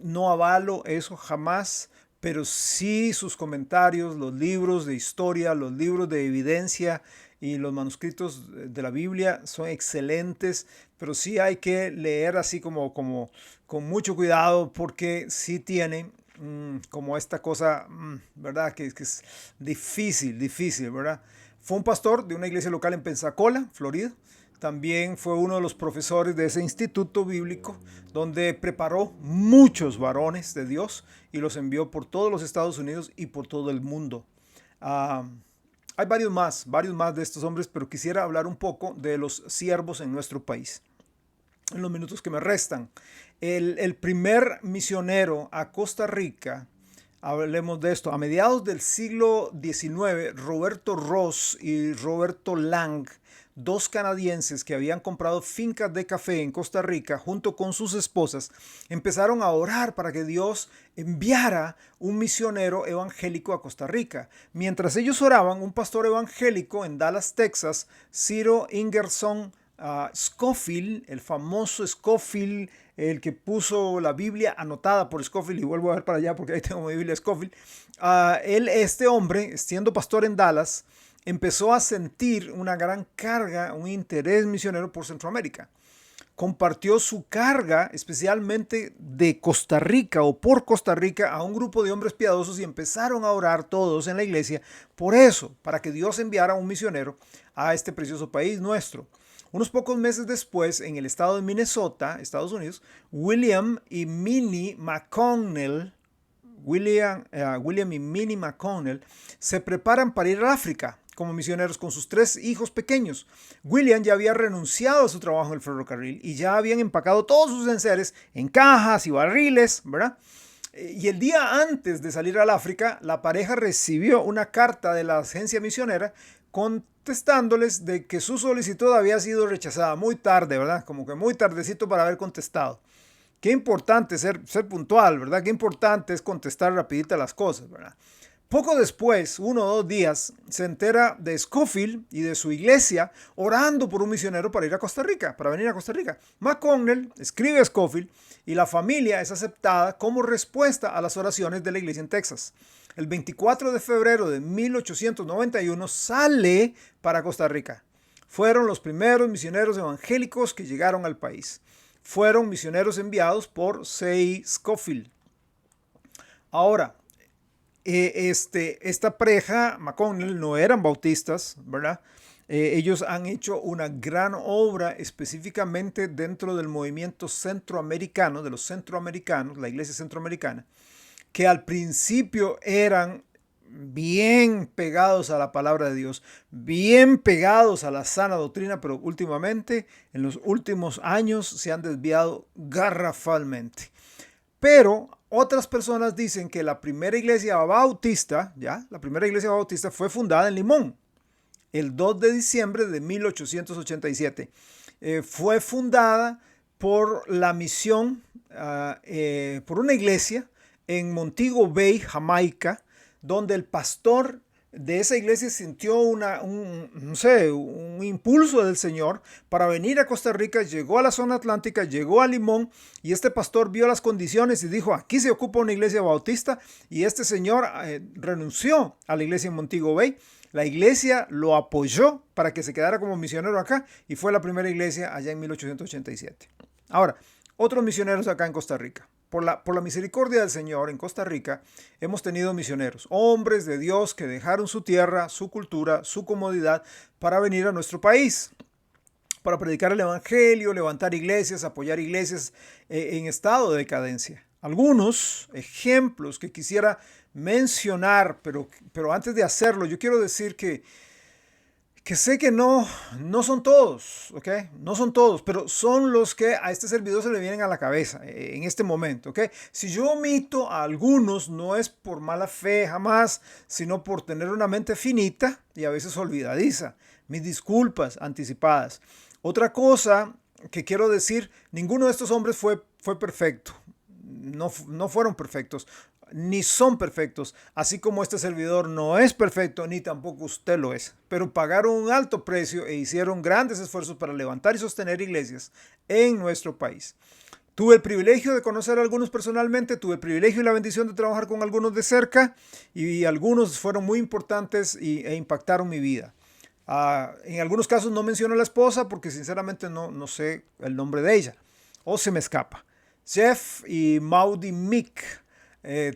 No avalo eso jamás, pero sí sus comentarios, los libros de historia, los libros de evidencia y los manuscritos de la Biblia son excelentes, pero sí hay que leer así como con mucho cuidado porque sí tiene como esta cosa, ¿verdad? Que es difícil, ¿verdad? Fue un pastor de una iglesia local en Pensacola, Florida. También fue uno de los profesores de ese instituto bíblico donde preparó muchos varones de Dios y los envió por todos los Estados Unidos y por todo el mundo. Hay varios más de estos hombres, pero quisiera hablar un poco de los siervos en nuestro país en los minutos que me restan. El primer misionero a Costa Rica, hablemos de esto, a mediados del siglo XIX, Roberto Ross y Roberto Lang, dos canadienses que habían comprado fincas de café en Costa Rica junto con sus esposas, empezaron a orar para que Dios enviara un misionero evangélico a Costa Rica. Mientras ellos oraban, un pastor evangélico en Dallas, Texas, Ciro Ingerson Scofield, el famoso Scofield, el que puso la Biblia anotada por Scofield, y vuelvo a ver para allá porque ahí tengo mi Biblia Scofield. Este hombre, siendo pastor en Dallas, empezó a sentir una gran carga, un interés misionero por Centroamérica. Compartió su carga, especialmente de Costa Rica o por Costa Rica, a un grupo de hombres piadosos y empezaron a orar todos en la iglesia por eso, para que Dios enviara un misionero a este precioso país nuestro. Unos pocos meses después, en el estado de Minnesota, Estados Unidos, William y Minnie McConnell se preparan para ir a África como misioneros con sus 3 hijos pequeños. William ya había renunciado a su trabajo en el ferrocarril y ya habían empacado todos sus enseres en cajas y barriles, ¿verdad? Y el día antes de salir al África, la pareja recibió una carta de la agencia misionera contestándoles de que su solicitud había sido rechazada muy tarde, ¿verdad? Como que muy tardecito para haber contestado. Qué importante ser puntual, ¿verdad? Qué importante es contestar rapidito las cosas, ¿verdad? Poco después, 1 o 2 días, se entera de Scofield y de su iglesia orando por un misionero para ir a Costa Rica, para venir a Costa Rica. McConnell escribe a Scofield y la familia es aceptada como respuesta a las oraciones de la iglesia en Texas. El 24 de febrero de 1891 sale para Costa Rica. Fueron los primeros misioneros evangélicos que llegaron al país. Fueron misioneros enviados por C. Scofield. Ahora, esta pareja, McConnell, no eran bautistas, ¿verdad? Ellos han hecho una gran obra específicamente dentro del movimiento centroamericano, de los centroamericanos, la iglesia centroamericana, que al principio eran bien pegados a la palabra de Dios, bien pegados a la sana doctrina, pero últimamente, en los últimos años, se han desviado garrafalmente. Pero otras personas dicen que la primera iglesia bautista, la primera iglesia bautista fue fundada en Limón, el 2 de diciembre de 1887. Fue fundada por la misión, por una iglesia en Montego Bay, Jamaica, donde el pastor de esa iglesia sintió un impulso del Señor para venir a Costa Rica, llegó a la zona atlántica, llegó a Limón, y este pastor vio las condiciones y dijo, aquí se ocupa una iglesia bautista, y este señor renunció a la iglesia en Montego Bay. La iglesia lo apoyó para que se quedara como misionero acá, y fue la primera iglesia allá en 1887. Ahora, otros misioneros acá en Costa Rica. Por la misericordia del Señor, en Costa Rica hemos tenido misioneros, hombres de Dios que dejaron su tierra, su cultura, su comodidad para venir a nuestro país, para predicar el evangelio, levantar iglesias, apoyar iglesias en estado de decadencia. Algunos ejemplos que quisiera mencionar, pero antes de hacerlo, yo quiero decir que sé que no son todos, ¿ok? No son todos, pero son los que a este servidor se le vienen a la cabeza en este momento, ¿ok? Si yo omito a algunos, no es por mala fe jamás, sino por tener una mente finita y a veces olvidadiza. Mis disculpas anticipadas. Otra cosa que quiero decir, ninguno de estos hombres fue perfecto. No fueron perfectos, ni son perfectos, así como este servidor no es perfecto, ni tampoco usted lo es, pero pagaron un alto precio e hicieron grandes esfuerzos para levantar y sostener iglesias en nuestro país. Tuve el privilegio de conocer a algunos personalmente, tuve el privilegio y la bendición de trabajar con algunos de cerca, y algunos fueron muy importantes e impactaron mi vida. En algunos casos no menciono a la esposa porque sinceramente no sé el nombre de ella, o se me escapa. Jeff y Maudie Mick,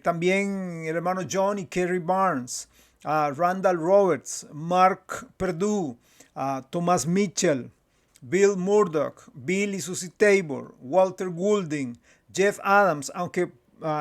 también el hermano John y Kerry Barnes, Randall Roberts, Mark Perdue, Thomas Mitchell, Bill Murdoch, Bill y Susie Tabor, Walter Goulding, Jeff Adams, aunque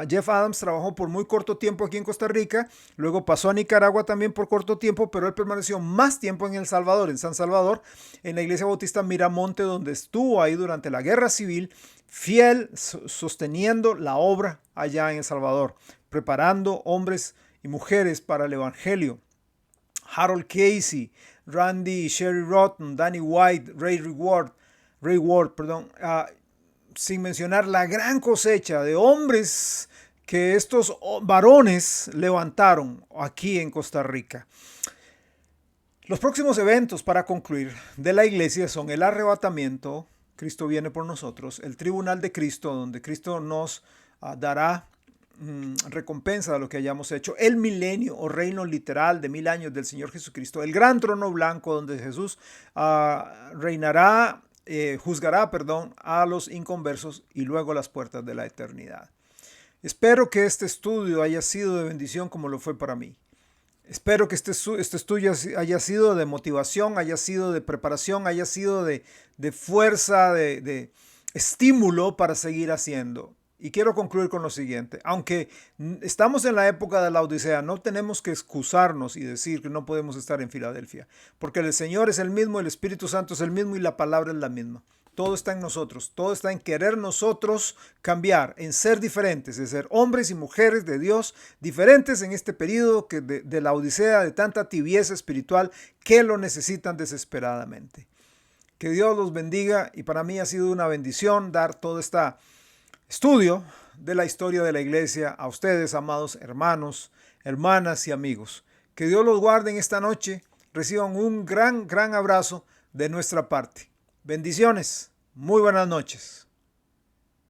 Jeff Adams trabajó por muy corto tiempo aquí en Costa Rica, luego pasó a Nicaragua también por corto tiempo, pero él permaneció más tiempo en El Salvador, en San Salvador, en la iglesia bautista Miramonte, donde estuvo ahí durante la guerra civil, fiel, sosteniendo la obra allá en El Salvador, preparando hombres y mujeres para el evangelio. Harold Casey, Randy y Sherry Rotten, Danny White, Ray Ward, sin mencionar la gran cosecha de hombres que estos varones levantaron aquí en Costa Rica. Los próximos eventos, para concluir, de la iglesia son el arrebatamiento, Cristo viene por nosotros, el tribunal de Cristo, donde Cristo nos dará recompensa de lo que hayamos hecho, el milenio o reino literal de 1000 años del Señor Jesucristo, el gran trono blanco donde Jesús juzgará a los inconversos, y luego las puertas de la eternidad. Espero que este estudio haya sido de bendición como lo fue para mí. Espero que este estudio haya sido de motivación, haya sido de preparación, haya sido de fuerza, de estímulo para seguir haciendo. Y quiero concluir con lo siguiente. Aunque estamos en la época de la Odisea, no tenemos que excusarnos y decir que no podemos estar en Filadelfia, porque el Señor es el mismo, el Espíritu Santo es el mismo y la palabra es la misma. Todo está en nosotros, todo está en querer nosotros cambiar, en ser diferentes, de ser hombres y mujeres de Dios, diferentes en este periodo de la Odisea, de tanta tibieza espiritual que lo necesitan desesperadamente. Que Dios los bendiga, y para mí ha sido una bendición dar todo este estudio de la historia de la iglesia a ustedes, amados hermanos, hermanas y amigos. Que Dios los guarde en esta noche, reciban un gran abrazo de nuestra parte. Bendiciones, muy buenas noches.